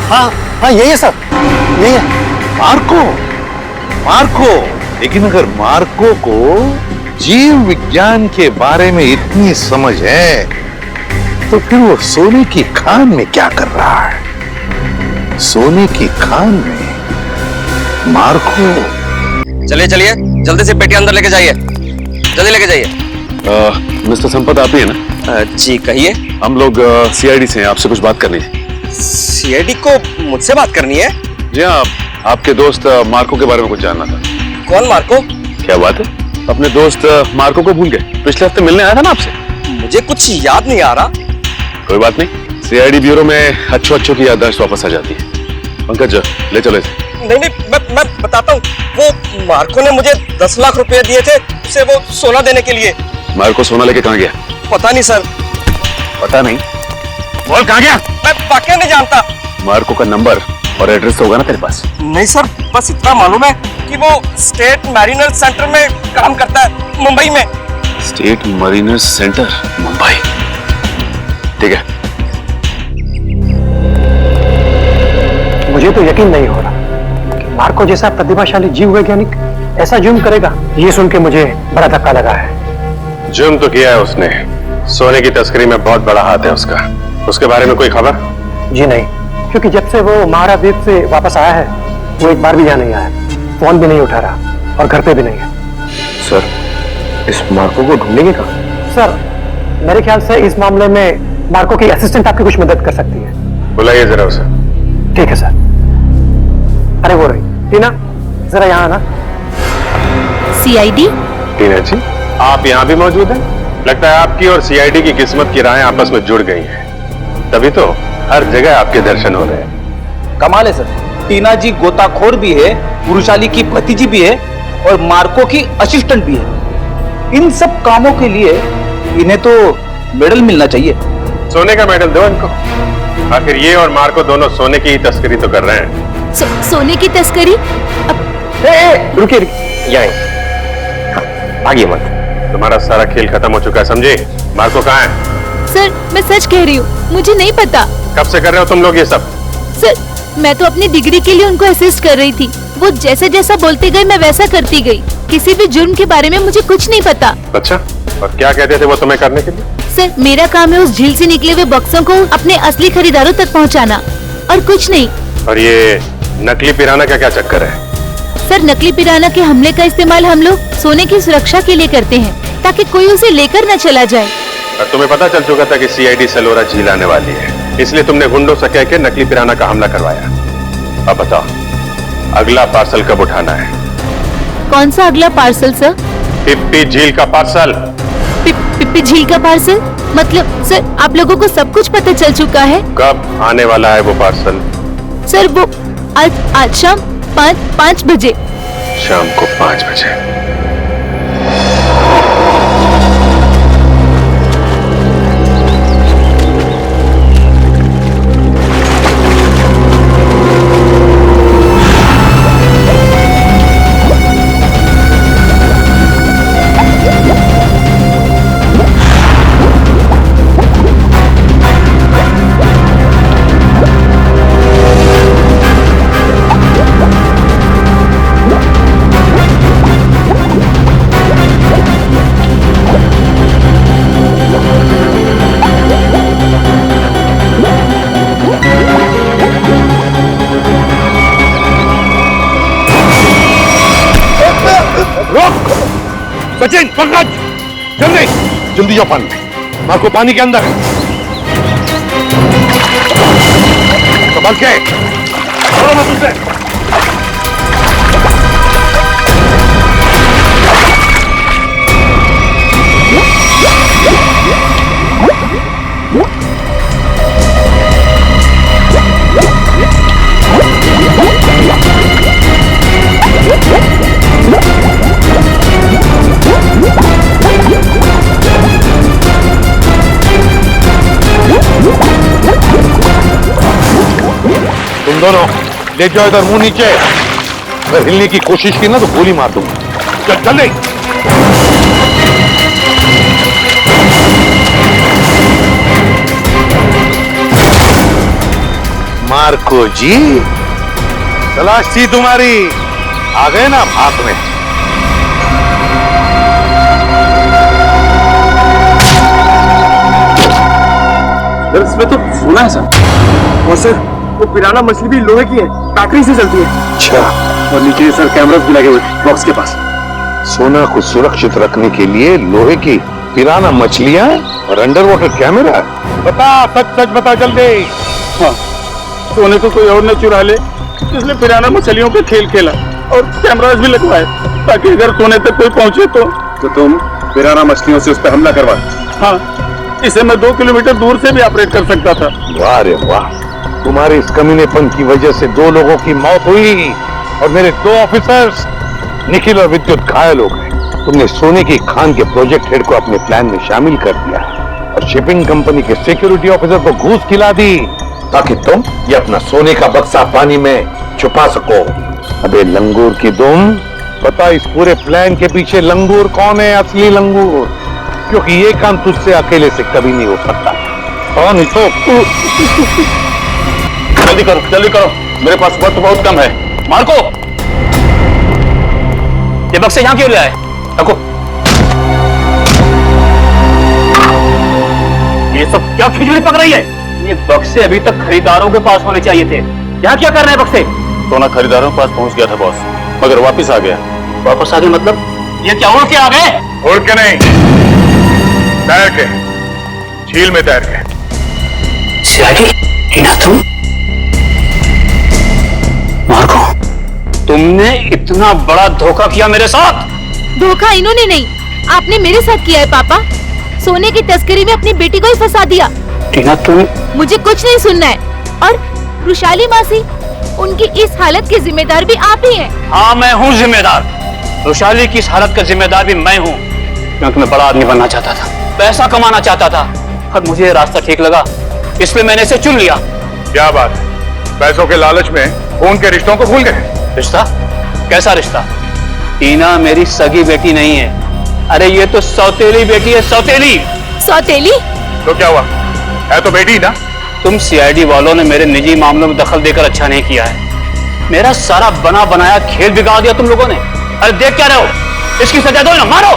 हाँ हाँ यही है सर, यही है। मार्को। लेकिन अगर मार्को को जीव विज्ञान के बारे में इतनी समझ है तो फिर वो सोने की खान में क्या कर रहा है? सोने की खान में मार्को। चलिए जल्दी से पेटी अंदर लेके जाइए, जल्दी लेके जाइए। मिस्टर संपत आप ही है ना? जी कहिए। हम लोग सीआईडी से हैं, आपसे कुछ बात करनी है। सीआईडी को मुझसे बात करनी है? जी हाँ, आपके दोस्त मार्को के बारे में कुछ जानना था। कौन मार्को? क्या बात है? अपने दोस्त मार्को को भूल गए? पिछले हफ्ते मिलने आया था ना आपसे। मुझे कुछ याद नहीं आ रहा। कोई बात नहीं, सीआईडी ब्यूरो में अच्छों की याददाश्त वापस आ जाती है। पंकज ले चलो इसे। नहीं, मैं बताता हूँ। वो मार्को ने मुझे 10 लाख रुपए दिए थे उसे वो सोना देने के लिए। मार्को सोना लेके कहाँ गया? पता नहीं सर। पता नहीं? बोल कहाँ गया? मैं वाकई नहीं जानता। मार्को का नंबर और एड्रेस तो होगा ना तेरे पास? नहीं सर, बस इतना मालूम है कि वो स्टेट मैरिनर सेंटर में काम करता है, मुंबई में। State Mariner centre, Mumbai. ठीक है। मुझे तो यकीन नहीं हो रहा कि मार्को जैसा प्रतिभाशाली जीव वैज्ञानिक ऐसा जुर्म करेगा। ये सुन के मुझे बड़ा धक्का लगा है। जुर्म तो किया है उसने। सोने की तस्करी में बहुत बड़ा हाथ है उसका। उसके बारे में कोई खबर? जी नहीं, क्योंकि जब से वो महाराद्वीप से वापस आया है वो एक बार भी यहाँ नहीं आया, फोन भी नहीं उठा रहा और घर पे भी नहीं है। सर, इस मार्को को ढूंढेंगे कहाँ? सर, मेरे ख्याल से इस मामले में मार्को की असिस्टेंट आपकी कुछ मदद कर सकती है। बुलाइए जरा उसे। ठीक है सर। अरे वो रही टीना, जरा यहाँ आना। सीआईडी? टीना जी, आप यहाँ भी मौजूद हैं? लगता है आपकी और सीआईडी की किस्मत की राहें आपस में जुड़ गई हैं। तभी तो हर जगह आपके दर्शन हो रहे हैं। कमाल है सर, टीना जी गोताखोर भी है, पुरुषाली की भतीजी भी है और मार्को की असिस्टेंट भी है। इन सब कामों के लिए इन्हें तो मेडल मिलना चाहिए। सोने का मेडल दो इनको। आखिर ये और मार्को दोनों सोने की ही तस्करी तो कर रहे हैं। सोने की तस्करी? रुकिए, भागिए मत। तुम्हारा सारा खेल खत्म हो चुका है, समझे? मार्को कहाँ है? सर, मैं सच कह रही हूँ, मुझे नहीं पता। कब से कर रहे हो तुम लोग ये सब? सर, मैं तो अपनी डिग्री के लिए उनको असिस्ट कर रही थी। वो जैसे जैसा बोलते गए मैं वैसा करती गई। किसी भी जुर्म के बारे में मुझे कुछ नहीं पता। अच्छा, और क्या कहते थे वो तुम्हें करने के लिए? सर, मेरा काम है उस झील से निकले हुए बक्सों को अपने असली खरीदारों तक पहुंचाना, और कुछ नहीं। और ये नकली पिराना का क्या चक्कर है? सर, नकली पिराना के हमले का इस्तेमाल हम लोग सोने की सुरक्षा के लिए करते हैं, ताकि कोई उसे लेकर न चला जाए। और तुम्हें पता चल चुका था कि सीआईडी सलोरा झील आने वाली है, इसलिए तुमने गुंडों से कह के नकली पिराना का हमला करवाया। अब बताओ, अगला पार्सल कब उठाना है? कौन सा अगला पार्सल सर? पिप्पी झील का पार्सल। पिप्पी झील का पार्सल? मतलब सर, आप लोगों को सब कुछ पता चल चुका है? कब आने वाला है वो पार्सल? सर, वो आज शाम 5 बजे। शाम को 5 बजे। सचिन, पंकज, जल्दी जाओ पानी में। मार्को पानी के अंदर है। संभल के, छोड़ो मत उसे। तुम दोनों ले जाओ इधर, मुंह नीचे। अगर हिलने की कोशिश की ना तो गोली मार दूंगा। चल जल्दी। मार्को जी, तलाश थी तुम्हारी, आ गए ना भाग में। इसमें तो सोना है सर। और सर, वो पिराना मछली भी लोहे की है, बैटरी से चलती है। अच्छा, और नीचे सर कैमरास भी लगे हुए बॉक्स के पास। सोना को सुरक्षित रखने के लिए लोहे की पिराना मछलियां और अंडर वाटर कैमरा। बता, सच बता जल्दी। हाँ, सोने को कोई और न चुरा ले, इसलिए पिराना मछलियों पे खेल खेला। और कैमरास भी लगवाए ताकि अगर सोने तक कोई पहुंचे तो तुम पिराना मछलियों से उस पर हमला करवा। हाँ, इसे मैं 2 किलोमीटर दूर से भी ऑपरेट कर सकता था। वाह रे वाह, तुम्हारे इस कमीनेपन की वजह से 2 लोगों की मौत हुई और मेरे 2 ऑफिसर्स निखिल और विद्युत घायल हो गए। तुमने सोने की खान के प्रोजेक्ट हेड को अपने प्लान में शामिल कर दिया और शिपिंग कंपनी के सिक्योरिटी ऑफिसर को घूस खिला दी ताकि तुम ये अपना सोने का बक्सा पानी में छुपा सको। अबे लंगूर की दुम, पता इस पूरे प्लान के पीछे लंगूर कौन है? असली लंगूर, क्योंकि ये काम तुझसे अकेले से कभी नहीं हो सकता। कौन तो जल्दी करो, मेरे पास वक्त बहुत कम है। मार्को, ये बक्से यहां क्यों ले आए? रखो। ये सब क्या खिचड़ी पक रही है? ये बक्से अभी तक खरीदारों के पास होने चाहिए थे। यहाँ क्या कर रहे हैं बक्से? सोना खरीदारों के पास पहुंच गया था बॉस, मगर वापस आ गया। वापस आ गए मतलब? ये क्या उड़ के आ गए? उड़ के नहीं, तैर के, झील में तैर के। तुम मार्को, तुमने इतना बड़ा धोखा किया मेरे साथ। धोखा इन्होंने नहीं, आपने मेरे साथ किया है पापा। सोने की तस्करी में अपनी बेटी को ही फंसा दिया। टीना, तुम मुझे कुछ नहीं सुनना है। और रुशाली मासी, उनकी इस हालत के जिम्मेदार भी आप ही हैं। हाँ, मैं हूँ जिम्मेदार। रुशाली की इस हालत का जिम्मेदार भी मैं हूँ, क्योंकि मैं बड़ा आदमी बनना चाहता था, पैसा कमाना चाहता था और मुझे ये रास्ता ठीक लगा, इसलिए मैंने इसे चुन लिया। क्या बात है, पैसों के लालच में खून के रिश्तों को भूल गए? रिश्ता? कैसा रिश्ता? टीना मेरी सगी बेटी नहीं है। अरे ये तो सौतेली बेटी है, सौतेली। सौतेली? तो क्या हुआ, है तो बेटी ना। तुम सीआईडी वालों ने मेरे निजी मामलों में दखल देकर अच्छा नहीं किया है। मेरा सारा बना बनाया खेल बिगाड़ दिया तुम लोगों ने। अरे देख क्या रहे हो, इसकी सजा दो ना, मारो।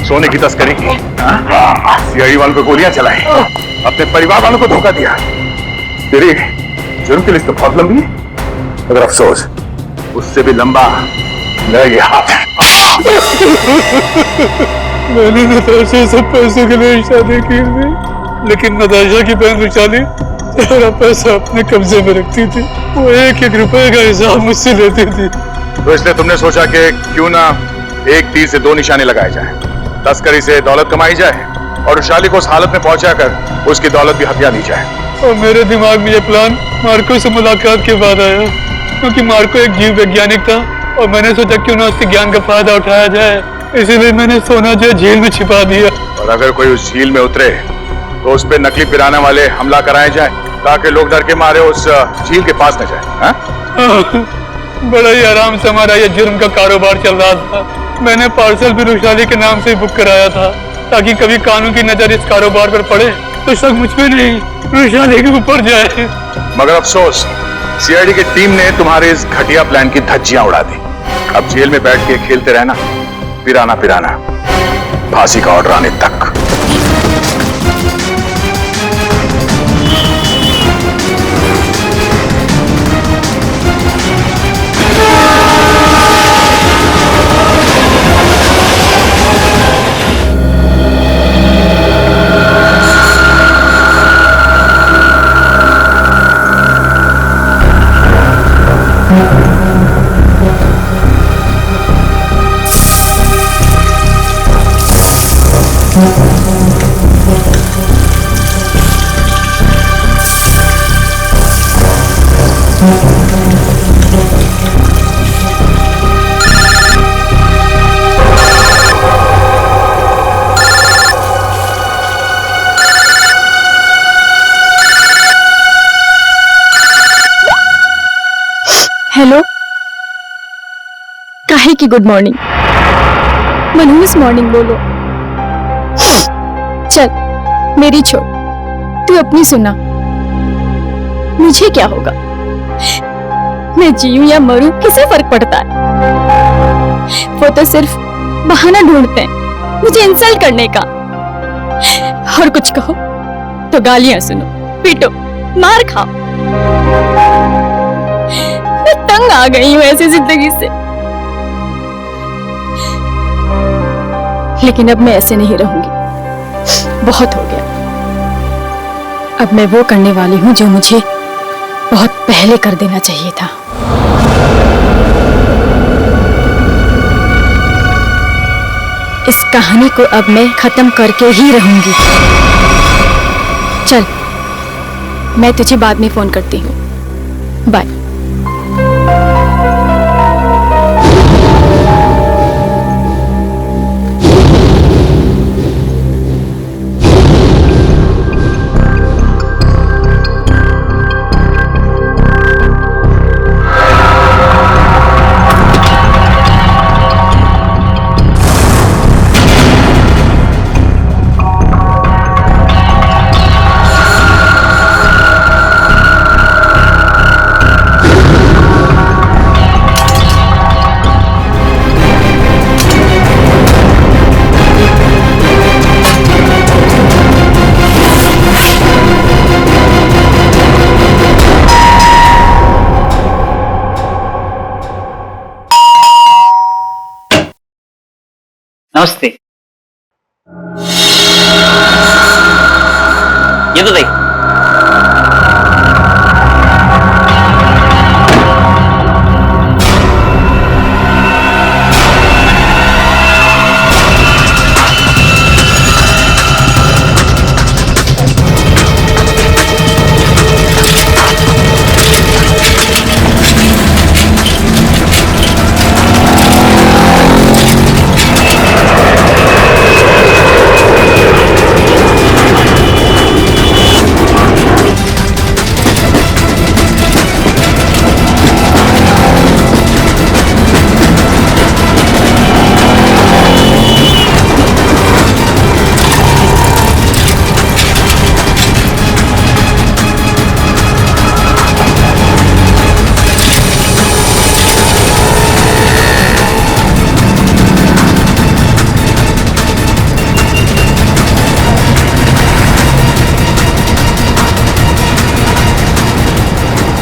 सोने की तस्करी की, सीआईडी वालों को गोलियां चलाई, अपने परिवार वालों को धोखा दिया। तेरी जुर्म की लिस्ट तो बहुत लंबी है, मगर अफसोस उससे भी लंबा मेरा ये हाथ है। मैंने नताशा से पैसों के लिए शादी की थी, लेकिन नताशा की बहन रुशाली सारा पैसा अपने कब्जे में रखती थी। वो 1-1 रुपए का हिसाब मुझसे लेती थी। तो इसलिए तुमने सोचा कि क्यों ना एक तीर से 2 निशाने लगाए जाए, तस्करी से दौलत कमाई जाए और रुशाली को उस हालत में पहुंचाकर उसकी दौलत भी हथिया दी जाए। और मेरे दिमाग में ये प्लान मार्को से मुलाकात के बाद आया, क्योंकि मार्को एक जीव वैज्ञानिक था और मैंने सोचा क्यों ना उसके ज्ञान का फायदा उठाया जाए, इसीलिए मैंने सोना जो झील में छिपा दिया। और अगर कोई उस झील में उतरे तो उस पे नकली पिराना वाले हमला कराए जाए ताकि लोग डर के मारे उस झील के पास न जाए। बड़ा ही आराम से हमारा ये जुर्म का कारोबार चल रहा था। मैंने पार्सल भी रुशाली के नाम से बुक कराया था, ताकि कभी कानून की नजर इस कारोबार पर पड़े तो शक मुझ पे नहीं रुशाली के ऊपर जाए। मगर अफसोस, सीआईडी की टीम ने तुम्हारे इस घटिया प्लान की धज्जियां उड़ा दी। अब जेल में बैठ के खेलते रहना, पिराना पिराना, फांसी का ऑर्डर आने तक। हेलो, काहे की गुड मॉर्निंग? मनहूस मॉर्निंग बोलो। चल मेरी छोड़, तू अपनी सुना। मुझे क्या होगा, मैं जीऊं या मरूं किसे फर्क पड़ता है। वो तो सिर्फ बहाना ढूंढते हैं मुझे इंसल्ट करने का। और कुछ कहो तो गालियां सुनो, पीटो, मार खाओ। मैं तंग आ गई हूं ऐसी जिंदगी से, लेकिन अब मैं ऐसे नहीं रहूंगी। बहुत हो गया। अब मैं वो करने वाली हूं जो मुझे बहुत पहले कर देना चाहिए था। इस कहानी को अब मैं खत्म करके ही रहूंगी। चल, मैं तुझे बाद में फोन करती हूँ। बाय। नमस्ते। ये तो देख।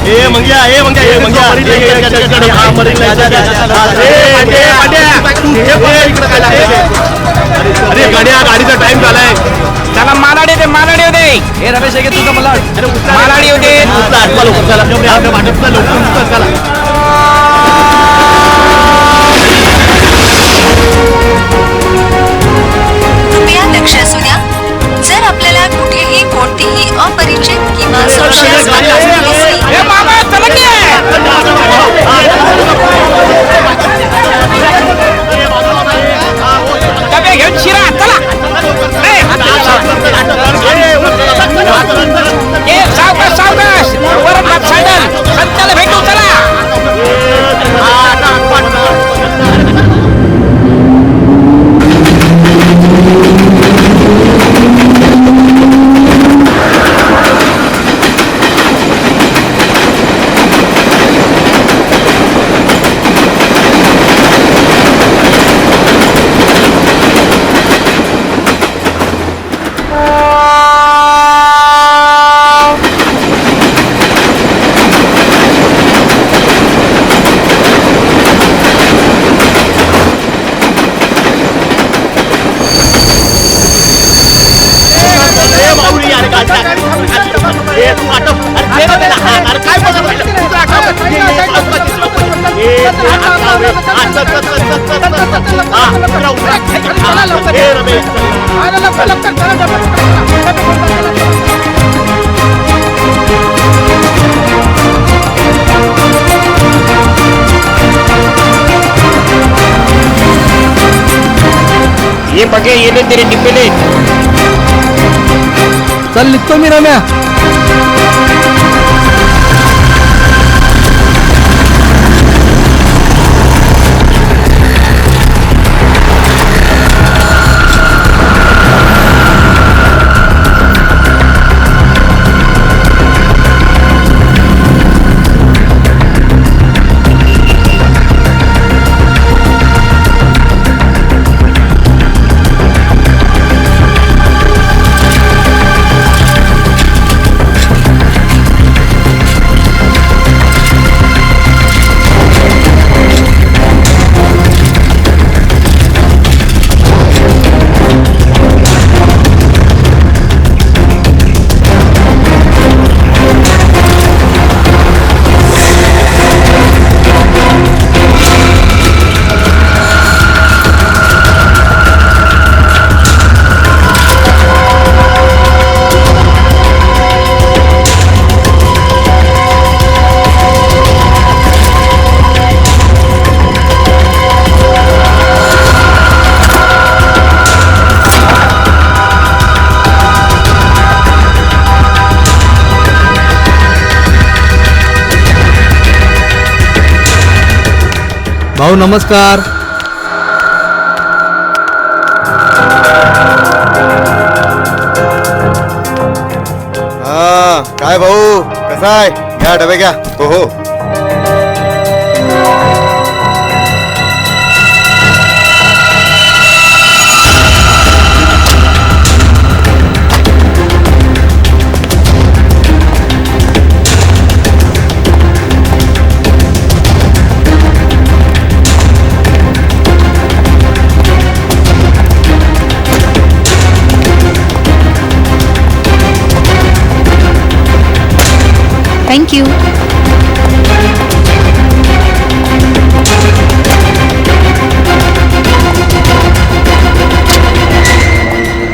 ये मंगिया अरे गाडीचा टाइम झालाय. चला मालाडी होते हे रमेश आहे तुझं मला मालाडी होते कृपया लक्ष असू द्या. जर आपल्याला कुठेही कोणतीही अपरिचित किंवा घेऊन शिरा चला सावकाश वरच सँडल संताला भेटू चला. ये बगे ये ले तेरे डिब्बे ले. चल निघतो मी रम्या. भाऊ नमस्कार. हा काय भाऊ कसा आहे? घ्या डबे घ्या. हो हो. Thank you.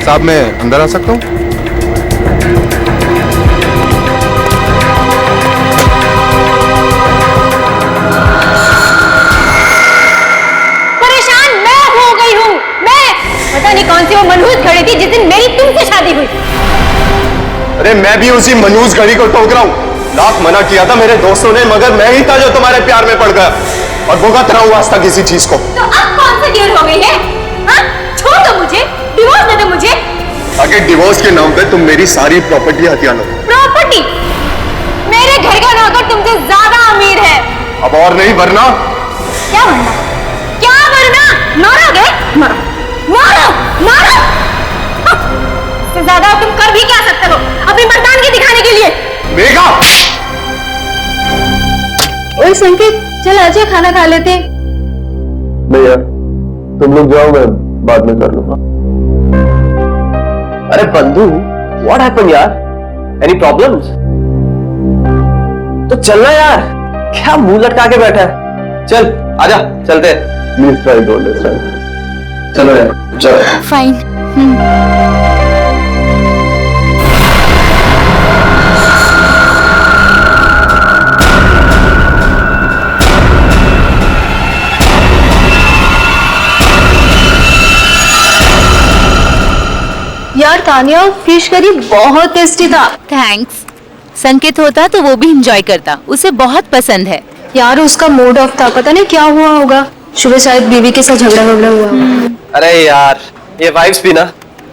साहब मैं अंदर आ सकता हूँ? परेशान मैं हो गई हूँ. मैं पता नहीं कौन सी वो मनहूस घड़ी थी जिस दिन मेरी तुमसे शादी हुई. अरे मैं भी उसी मनहूस घड़ी को टोक रहा हूँ. लाख मना किया था मेरे दोस्तों ने, मगर मैं ही था जो तुम्हारे प्यार में पड़ गया और भुगत रहा हूँ वास्ता किसी चीज को. तो अब कौन सी देर हो गई है? हाँ? छोड़ दो मुझे, डिवोर्स दे दो मुझे. आगे डिवोर्स के नाम पे तुम मेरी सारी प्रॉपर्टी हथियार लो. प्रॉपर्टी? मेरे घर का नौकर तुमसे ज्यादा अमीर है. अब और नहीं वरना. क्या वरना? क्या वरना? मारोगे? मारो मारो मारो. हाँ, इससे ज्यादा तुम कर भी क्या सकते हो अपनी मर्दानगी दिखाने के लिए? मेघा! ओए संकेत, चल आजा खाना खा लेते. भैया तुम लोग जाओ, मैं बाद में कर लूंगा. अरे बंधु, व्हाट हैपेंड यार? Any problems? तो चलना यार, क्या मुंह लटका के बैठा है? चल आजा, चलते. Please try to understand. चलो यार, चलो. फाइन. यार तानिया, फिश करी बहुत टेस्टी था. थैंक्स. संकेत होता तो वो भी एंजॉय करता, उसे बहुत पसंद है. यार उसका मूड ऑफ था, पता नहीं क्या हुआ होगा. सुबह शायद बीवी के साथ झगड़ा हुआ. अरे यार, ये वाइफ्स भी ना,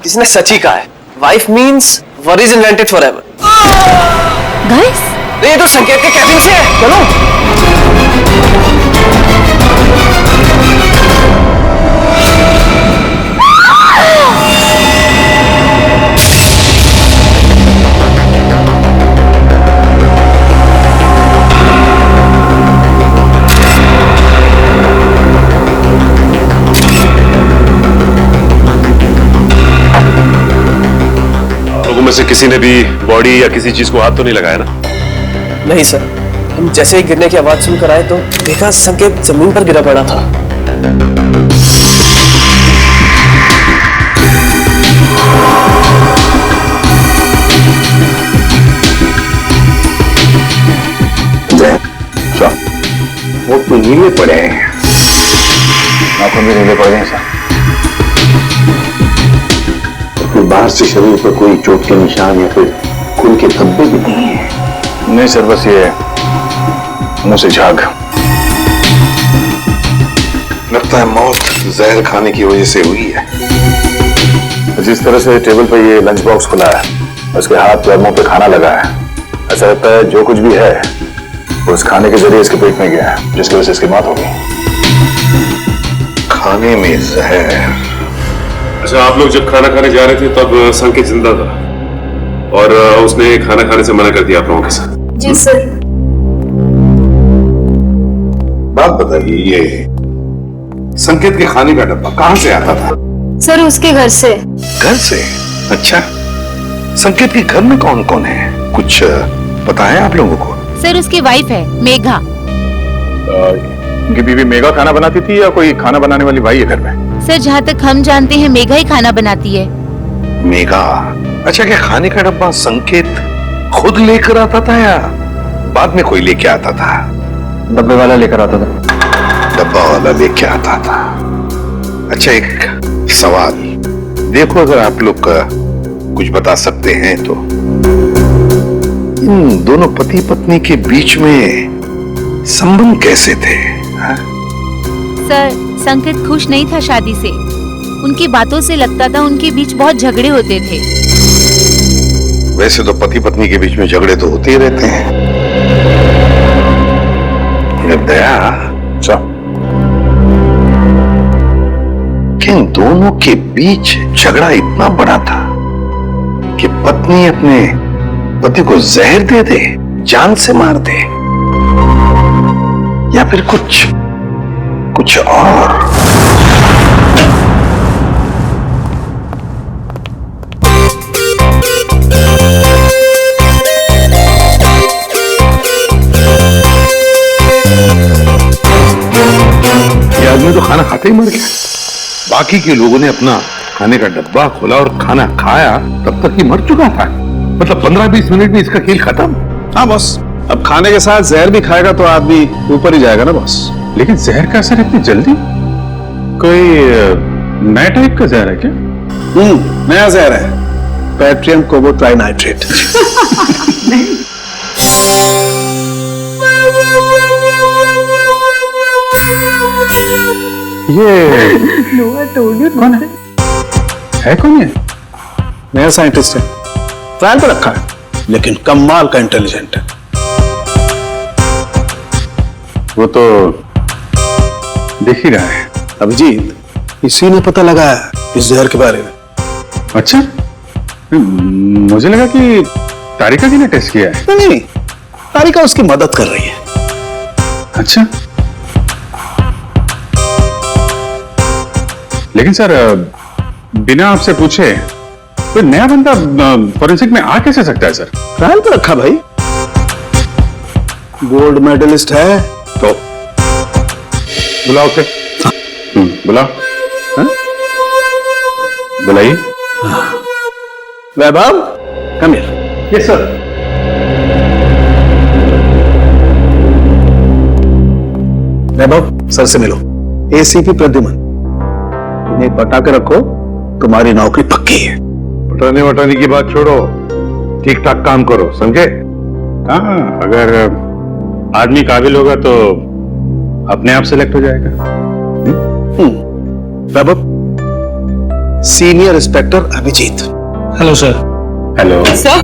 किसने सच ही कहा है, wife means were is invented for ever. Guys, ये तो संकेत के कैबिन से है. चलो. में से किसी ने भी बॉडी या किसी चीज को हाथ तो नहीं लगाया ना? नहीं सर, हम जैसे ही गिरने की आवाज सुनकर आए तो देखा संकेत जमीन पर गिरा पड़ा था. वो तो नीले पड़े हैं. आंखों में नीले पड़ गए सर. फिर बाहर से शरीर पर कोई चोट के निशान या फिर खून के धब्बे भी नहीं है. नहीं सर, बस ये मुंह से झाग. लगता है मौत जहर खाने की वजह से हुई है. जिस तरह से टेबल पर ये लंच बॉक्स खुला है, उसके हाथ पैर मुंह पे खाना लगा है, ऐसा लगता है जो कुछ भी है उस खाने के जरिए इसके पेट में गया है, जिसकी वजह से इसकी मौत हो गई. खाने में जहर. अच्छा, आप लोग जब खाना खाने जा रहे थे तब संकेत जिंदा था और उसने खाना खाने से मना कर दिया आप लोगों के साथ? जी सर. बात बताइए, ये संकेत के खाने का डब्बा कहाँ से आता था? सर उसके घर से. घर से? अच्छा, संकेत के घर में कौन कौन है, कुछ पता है आप लोगों को? सर उसकी वाइफ है मेघा. उनकी बीवी मेघा खाना बनाती थी या कोई खाना बनाने वाली भाई है घर में? सर जहाँ तक हम जानते हैं मेघा ही खाना बनाती है. मेघा? अच्छा, क्या खाने का डब्बा संकेत खुद लेकर आता था या बाद में कोई लेके आता था? डब्बे वाला लेकर आता था. डब्बा वाला लेके आता था. अच्छा, एक सवाल देखो, अगर आप लोग कुछ बता सकते हैं तो इन दोनों पति पत्नी के बीच में संबंध कैसे थे? सर, संकेत खुश नहीं था शादी से। उनकी बातों से लगता था उनके बीच बहुत झगड़े होते थे। वैसे तो पति पत्नी के बीच में झगड़े तो होते ही रहते हैं। दया, किन दोनों के बीच झगड़ा इतना बड़ा था कि पत्नी अपने पति को जहर दे दे, जान से मार दे, या फिर कुछ और। ये आदमी तो खाना खाते ही मर गया। बाकी के लोगों ने अपना खाने का डब्बा खोला और खाना खाया, तब तक ये मर चुका था। मतलब 15-20 मिनट में इसका खेल खत्म। हाँ बॉस, अब खाने के साथ जहर भी खाएगा तो आदमी ऊपर ही जाएगा ना बॉस। लेकिन जहर का असर इतनी जल्दी? कोई नया टाइप का जहर है क्या? नया जहर है, पैट्रियम कोबो ट्राइनाइट्रेट। ये कौन है कौन है? नया साइंटिस्ट है, ट्रायल पे रखा है, लेकिन कमाल का इंटेलिजेंट है। वो तो दिख ही रहा है। अभिजीत, इसी ने पता लगाया इस जहर के बारे में। अच्छा, मुझे लगा कि तारिका जी ने टेस्ट किया है। नहीं, तारिका उसकी मदद कर रही है। अच्छा, लेकिन सर बिना आपसे पूछे कोई नया बंदा फॉरेंसिक में आ कैसे सकता है सर? ट्रायल पे रखा भाई, गोल्ड मेडलिस्ट है तो। बुलाओ उसे। बुलाओ। बुलाइए। Vaibhav, come here. Yes sir. Vaibhav, sir से मिलो। एसीपी प्रद्युमन, इन्हें पटा के रखो, तुम्हारी नौकरी पक्की है। पटाने वटाने की बात छोड़ो, ठीक ठाक काम करो, समझे? हाँ, अगर आदमी काबिल होगा तो अपने आप सेलेक्ट हो जाएगा। Vaibhav, senior inspector Abhijeet. Hello sir. Hello sir.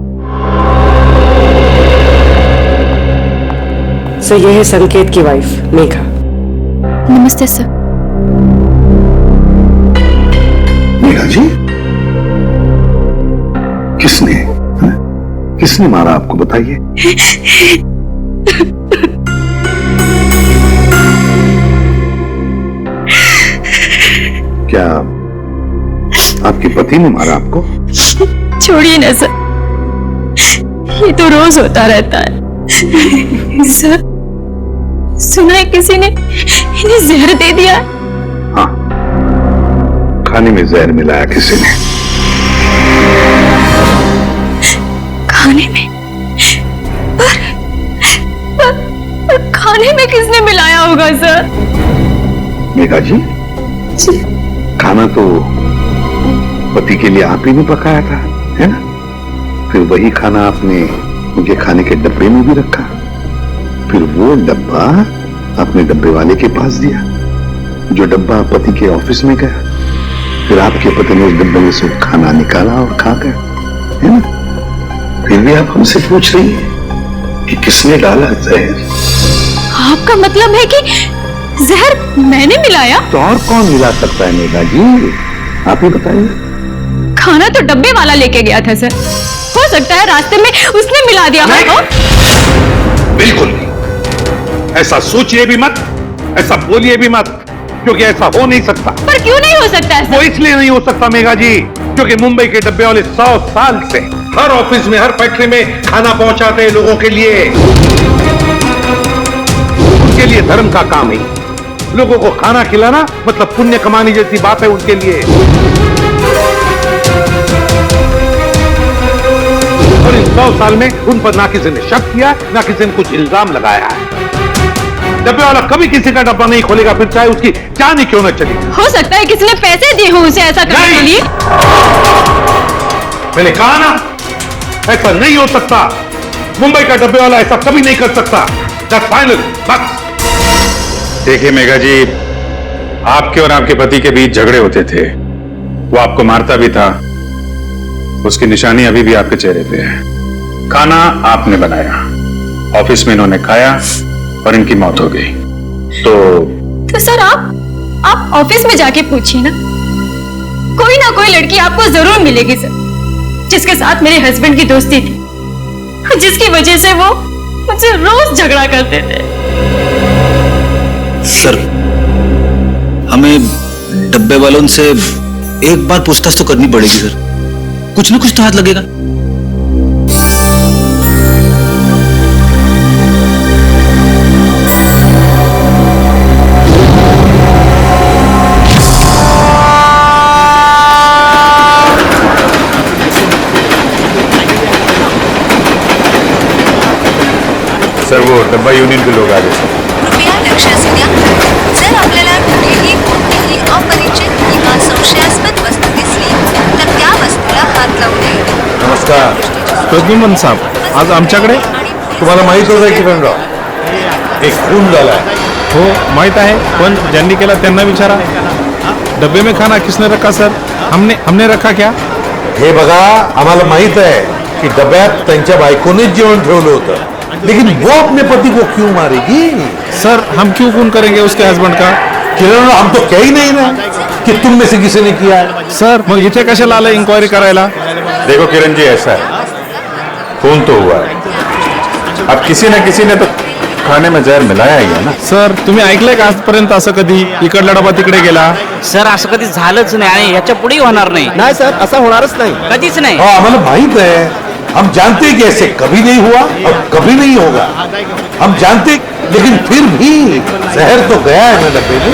Sir, ये है संकेत की वाइफ मेघा। नमस्ते सर। मेघा जी, किसने मारा आपको, बताइए। क्या आपके पति ने मारा आपको? छोड़िए ना सर, ये तो रोज होता रहता है। सर, सुना है किसी ने इन्हें जहर दे दिया। हाँ, खाने में जहर मिलाया किसी ने। खाने में? पर खाने में किसने मिलाया होगा सर? मेघा जी, खाना तो पति के लिए आप ही ने पकाया था, है ना? फिर वही खाना आपने उनके खाने के डब्बे में भी रखा, फिर वो डब्बा आपने डब्बे वाले के पास दिया, जो डब्बा पति के ऑफिस में गया, फिर आपके पति ने उस डब्बे में से खाना निकाला और खा गया, है ना? फिर भी आप हमसे पूछ रही है कि किसने डाला जहर? आपका मतलब है कि जहर मैंने मिलाया? तो और कौन मिला सकता है मेघा जी, आप ही बताइए। खाना तो डब्बे वाला लेके गया था सर, हो सकता है रास्ते में उसने मिला दिया हो। बिल्कुल नहीं, ऐसा सोचिए भी मत, ऐसा बोलिए भी मत, क्योंकि ऐसा हो नहीं सकता। पर क्यों नहीं हो सकता है? वो इसलिए नहीं हो सकता मेघा जी, क्योंकि मुंबई के डब्बे वाले 100 साल से हर ऑफिस में, हर फैक्ट्री में खाना पहुंचाते हैं लोगों के लिए। उनके लिए धर्म का काम है, लोगों को खाना खिलाना मतलब पुण्य कमाने जैसी बात है उनके लिए। और इन 100 साल में उन पर ना किसी ने शक किया, ना किसी ने कुछ इल्जाम लगाया है। डब्बे वाला कभी किसी का डब्बा नहीं खोलेगा, फिर चाहे उसकी जान ही क्यों न चली। हो सकता है किसी ने पैसे दिए हो उसे ऐसा करने के लिए। मैंने कहा ना, ऐसा नहीं हो सकता। मुंबई का डब्बे वाला ऐसा कभी नहीं कर सकता। That's final, बस। देखिए मेघा जी, आपके और आपके पति के बीच झगड़े होते थे, वो आपको मारता भी था, उसकी निशानी अभी भी आपके चेहरे पे है। खाना आपने बनाया, ऑफिस में इन्होंने खाया और इनकी मौत हो गई। तो सर आप ऑफिस में जाके पूछिए ना कोई लड़की आपको जरूर मिलेगी सर, जिसके साथ मेरे हस्बैंड की दोस्ती थी, जिसकी वजह से वो मुझसे रोज झगड़ा करते थे। सर, हमें डब्बे वालों से एक बार पूछताछ तो करनी पड़ेगी सर, कुछ ना कुछ तो हाथ लगेगा। सर, वो डब्बा यूनियन के लोग आ गए। कृपया लक्ष असू द्या, जर आपल्याला कुठेही कोणतीही अपरिचित किंवा संशयास्पद वस्तू दिसली तर त्या वस्तूला हात लावू नये. नमस्कार प्रद्युम्न साहेब, आज आमच्याकडे तुम्हाला माहित होतं किरणराव, एक खून झाला. हो माहित आहे, पण ज्यांनी केला त्यांना विचारा. डब्बे में खाना किसने रखा सर? हमने रखा क्या? हे बघा, आम्हाला माहित आहे की डब्यात त्यांच्या बायकोनेच जेवण ठेवलं होतं, लेकिन वो अपने पति को क्यों मारेगी? सर, हम क्यों खून करेंगे उसके हस्बैंड का? किरण, हम तो कह ही नहीं रहे कि तुम में से किसी ने किया है. सर, मग इथे कशाला आलं इंक्वायरी करायला? देखो किरण जी, ऐसा है, खून तो हुआ है, अब किसी न किसी ने तो खाने में जहर मिलाया ही है ना. सर, तुम्ही ऐकलंय का आजपर्यंत असं कधी इकडला डबा तिकडे गेला? सर, असं कधी झालंच नाही आणि याच्या पुढे होणार नाही. नाही सर, असं होणारच नाही, कधीच नाही. हाँ, हमें माहित है, हम जानते हैं कि ऐसे कभी नहीं हुआ और कभी नहीं होगा. हम जानते, लेकिन फिर भी जहर तो गया है ना डब्बे में.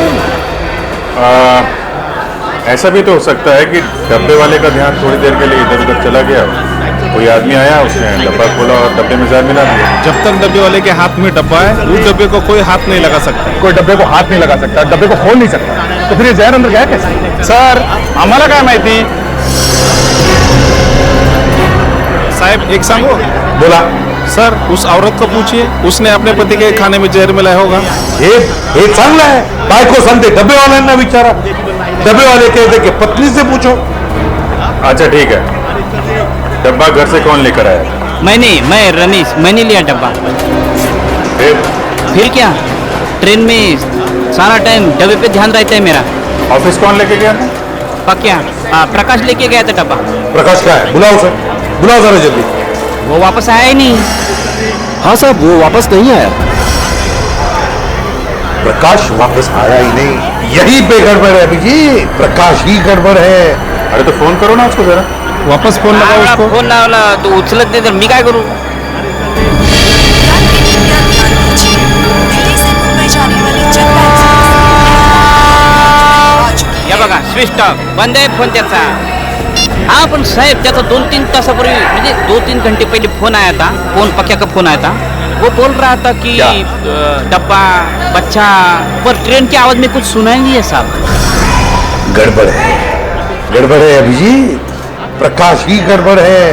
ऐसा भी तो हो सकता है कि डब्बे वाले का ध्यान थोड़ी देर के लिए इधर उधर चला गया, कोई आदमी आया, उसने डब्बा खोला और डब्बे में जहर मिला दिया. जब तक डब्बे वाले के हाथ में डब्बा है, उस डब्बे को कोई हाथ नहीं लगा सकता. कोई डब्बे को हाथ नहीं लगा सकता, डब्बे को खोल नहीं सकता, तो फिर ये जहर अंदर गया कैसे? सर, आम्हाला काय माहिती. साहब, एक सांगो. बोला. सर, उस औरत को पूछिए, उसने अपने पति के खाने में जहर मिलाया होगा. हे चांगलं आहे, बायको सांगते डब्बे वाल्यांना विचारा, डब्बे वाले कहते कि पत्नी से पूछो. अच्छा ठीक है, डब्बा घर से कौन लेकर आया? मैं रमेश, मैंने लिया डब्बा. फिर क्या, ट्रेन में सारा टाइम डब्बे पे ध्यान रहता है मेरा. ऑफिस कौन लेके गया? पक्या प्रकाश लेके गया था डब्बा. प्रकाश का है? बुलाओ सर, बुलाओ जरा जल्दी. वो वापस आया ही नहीं. हाँ साहब, वो वापस नहीं आया. प्रकाश वापस आया ही नहीं, यही पे गड़बड़ है अभिजीत, प्रकाश ही गड़बड़ है. अरे तो फोन करो ना उसको जरा. वापस फोन लगाओ उसको. फोन लावला तो उचलत नाही तर मी काय करू? दिल्ली से मुंबई जाने वाली जनता या बघा, स्विच ऑफ, बंद आहे फोन त्याचा. हाँ, पण साहेब, त्याचा 2-3 तासापूर्वी, म्हणजे 2-3 घंटे पहले फोन आया था, पक्या का फोन आया था. वो बोल रहा था कि डब्बा, बच्चा, पर ट्रेन की आवाज में कुछ सुनाई नहीं है साहब. गड़बड़ है अभिजीत, प्रकाश ही गड़बड़ है.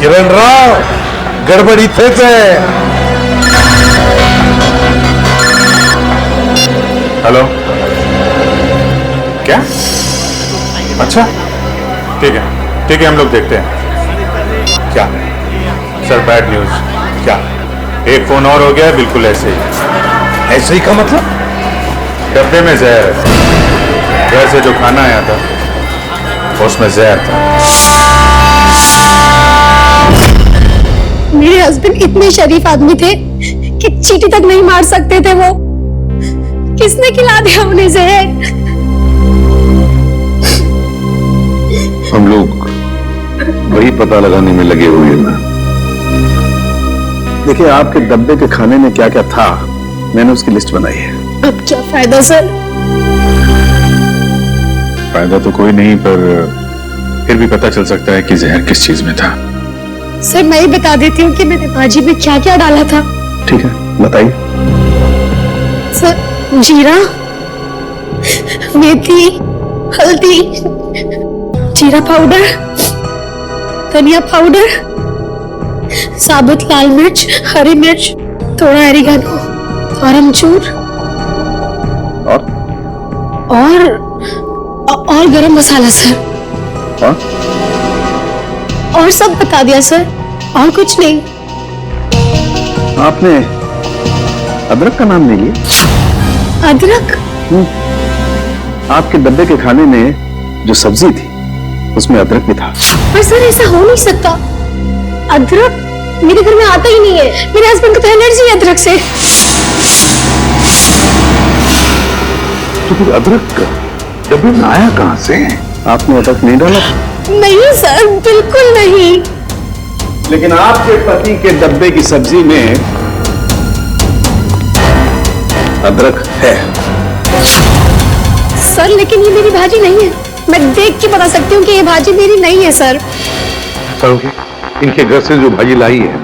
किरण राव, गड़बड़ इथेच है. हेलो, क्या? अच्छा ठीक है, हम लोग देखते हैं. क्या सर, बैड न्यूज. क्या? एक फोन और हो गया, बिल्कुल ऐसे ही का मतलब? डब्बे में जहर है, घर से जो खाना आया था उसमें जहर था. मेरे हस्बैंड इतने शरीफ आदमी थे कि चींटी तक नहीं मार सकते थे. वो किसने खिला दिया उन्हें जहर? हम लोग वही पता लगाने में लगे हुए हैं. देखिए, आपके डब्बे के खाने में क्या क्या था, मैंने उसकी लिस्ट बनाई है. अब क्या फायदा सर? फायदा तो कोई नहीं, पर फिर भी पता चल सकता है कि जहर किस चीज में था. सर, मैं ही बता देती हूँ कि मैंने भाजी में क्या क्या डाला था. ठीक है, बताइए. सर, जीरा, मेथी, हल्दी, जीरा पाउडर, धनिया पाउडर, साबुत लाल मिर्च, हरी मिर्च, थोड़ा एरिगानो और अमचूर. और गरम मसाला सर। और सब बता दिया सर, और कुछ नहीं। आपने अदरक का नाम नहीं लिया? अदरक? आपके डब्बे के खाने में जो सब्जी थी उसमें अदरक भी था। पर सर ऐसा हो नहीं सकता, अदरक मेरे घर में आता ही नहीं है। मेरे हस्बैंड को तो एलर्जी है अदरक से। तो फिर अदरक डब्बे में आया कहां से? आपने अदरक नहीं डाला? नहीं सर, बिल्कुल नहीं। लेकिन आपके पति के डब्बे की सब्जी में अदरक है। सर लेकिन ये मेरी भाजी नहीं है। मैं देख के बता सकती हूँ कि ये भाजी मेरी नहीं है सर। सरोगी, इनके घर से जो भाजी लाई है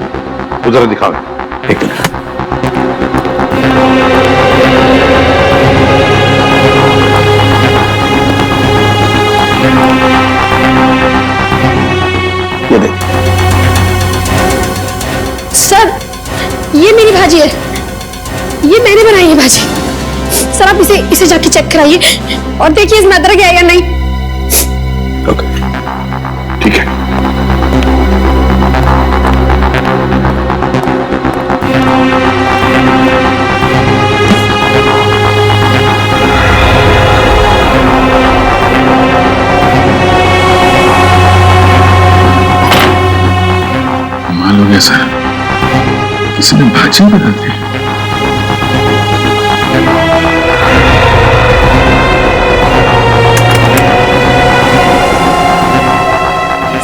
वो जरा दिखाओ। एक मिनट। ये देख। सर ये मेरी भाजी है, ये मैंने बनाई है भाजी। सर आप इसे जाके चेक कराइए और देखिए इसमें अदरक है या नहीं। ओके, ठीक है। कमाल हो गया सर, किसी ने भाजी बना दी।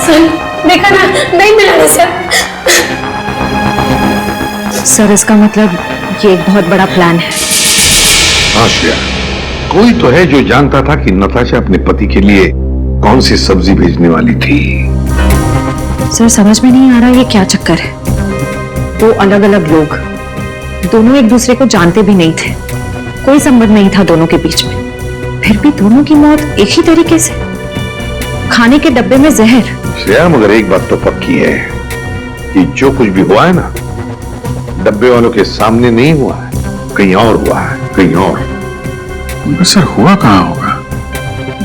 सर देखा ना, नहीं मिला ना सर। सर इसका मतलब ये एक बहुत बड़ा प्लान है। हाँ श्रेया, कोई तो है जो जानता था कि नताशा अपने पति के लिए कौन सी सब्जी भेजने वाली थी। सर समझ में नहीं आ रहा ये क्या चक्कर है। दो अलग अलग लोग, दोनों एक दूसरे को जानते भी नहीं थे, कोई संबंध नहीं था दोनों के बीच में, फिर भी दोनों की मौत एक ही तरीके से, खाने के डब्बे में जहर। श्रेया, मगर एक बात तो पक्की है कि जो कुछ भी हुआ है ना, डब्बे वालों के सामने नहीं हुआ है, कहीं और हुआ है, कहीं और। मगर सर हुआ कहाँ होगा?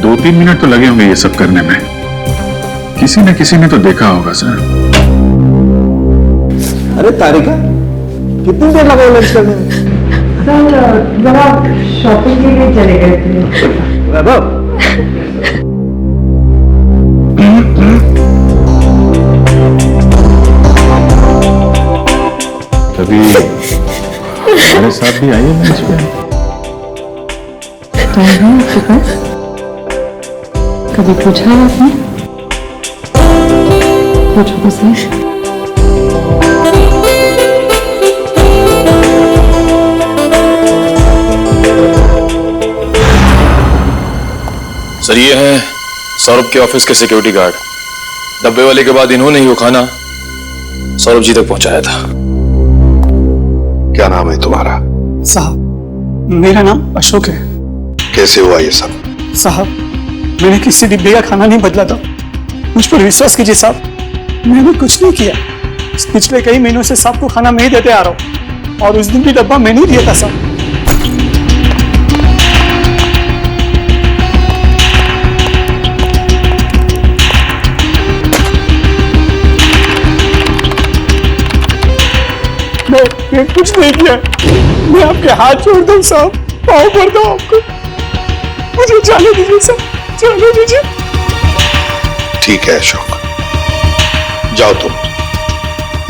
2-3 मिनट तो लगे होंगे ये सब करने में। किसी न किसी ने तो देखा होगा सर। अरे तारिका, कितनी देर लगा लंच करने में? सर जरा शॉपिंग के लिए चले गए थे। वैभव, कभी हमारे साथ भी आइए लंच पे। कभी पूछा आपने? पूछो किसने? सर ये हैं सौरभ के ऑफिस के सिक्योरिटी गार्ड। डब्बे वाले के बाद इन्होंने ही वो खाना सौरभ जी तक पहुंचाया था। क्या नाम है तुम्हारा? साहब मेरा नाम अशोक है। कैसे हुआ ये सब? साहब मैंने किसी डिब्बे का खाना नहीं बदला था, मुझ पर विश्वास कीजिए साहब, मैंने कुछ नहीं किया। पिछले कई महीनों से साहब को खाना मैं ही देते आ रहा हूँ और उस दिन भी डब्बा मैंने ही दिया था साहब। मैं कुछ नहीं किया, मैं आपके हाथ छोड़ दूं साहब, पाँव भर दूं आपको, मुझे जाने दीजिए साहब, जाने दीजिए। ठीक है अशोक, जाओ तुम,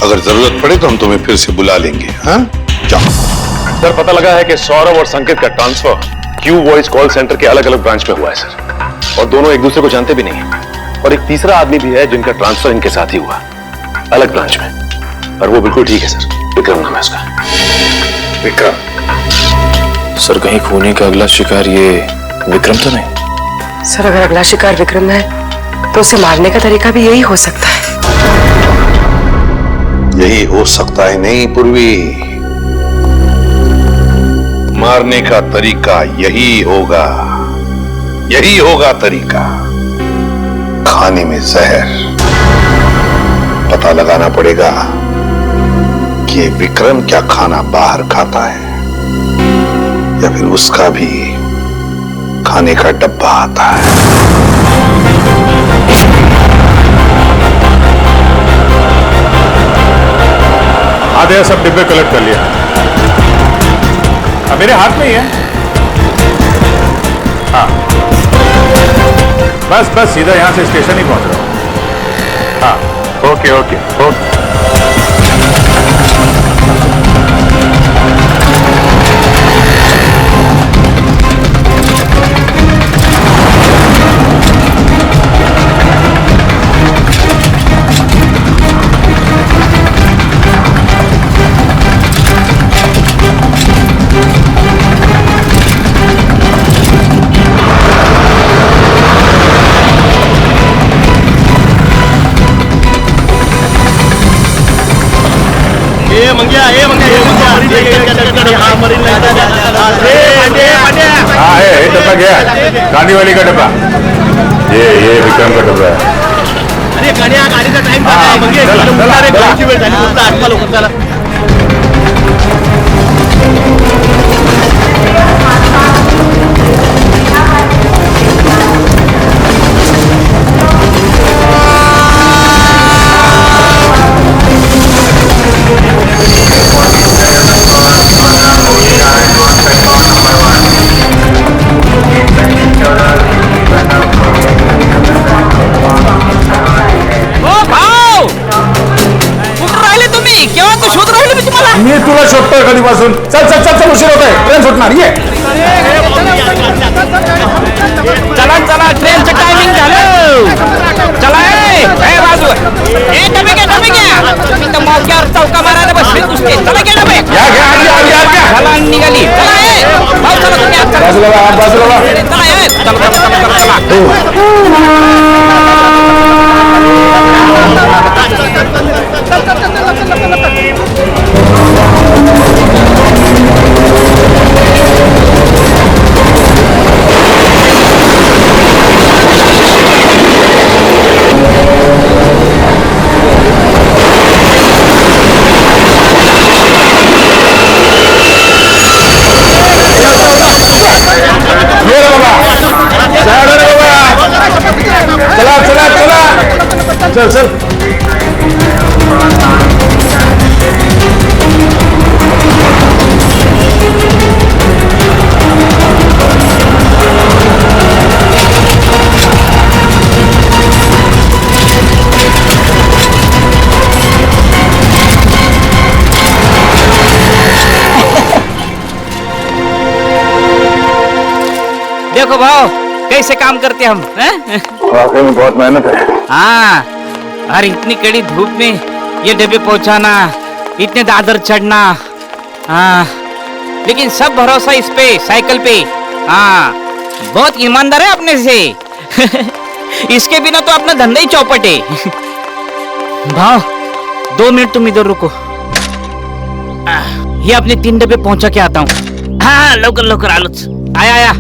अगर जरूरत पड़े तो हम तुम्हें फिर से बुला लेंगे। हाँ जाओ। सर पता लगा है कि सौरभ और संकेत का transfer Q voice call centre के अलग अलग ब्रांच में हुआ है सर, और दोनों एक दूसरे को जानते भी नहीं है। और एक तीसरा आदमी भी है जिनका ट्रांसफर इनके साथ ही हुआ, अलग ब्रांच में, और वो बिल्कुल ठीक है सर। विक्रम नाम है उसका। विक्रम? सर कहीं खूनी का अगला शिकार ये विक्रम तो नहीं? सर अगर अगला शिकार विक्रम है तो उसे मारने का तरीका भी यही हो सकता है। यही हो सकता है नहीं पूर्वी, मारने का तरीका यही होगा, यही होगा तरीका। खाने में जहर, पता लगाना पड़ेगा कि विक्रम क्या खाना बाहर खाता है या फिर उसका भी खाने का डब्बा आता है। आधे सब डिब्बे कलेक्ट कर लिया। अब मेरे हाथ में ही है। हाँ, बस सीधा यहां से स्टेशन ही पहुंच रहा हूं। हाँ, ओके। हाँ है डब्बा गया, गांधी वाली का डब्बा। ये विक्रम का डब्बा है। अरे गाड़ी का टाइम चला। मी तुला शोधतोय कधीपासून। चल उशीर होतोय, ट्रेन सुटणार। ये चला ट्रेनचं टायमिंग झालं। चला ए बाजू ए डबे घ्या तुम्ही तर मौक्यावर चौका मारायला बसले नुसते। चला घ्या डबे। चला निघाली। चला ए भाऊ चला तुम्ही आत चला। बाजूला चल। देखो भाव कैसे काम करते हम हैं? वाकई में बहुत मेहनत है। हाँ, और इतनी कड़ी धूप में ये डब्बे पहुंचाना, इतने दादर चढ़ना। हाँ, लेकिन सब भरोसा इस पे साइकिल पे। हाँ, बहुत ईमानदार है अपने से। इसके बिना तो अपना धंधा ही चौपट है। भाव 2 मिनट तुम इधर रुको। ये अपने 3 डब्बे पहुंचा के आता हूँ। हाँ लवकर आलोच। आया।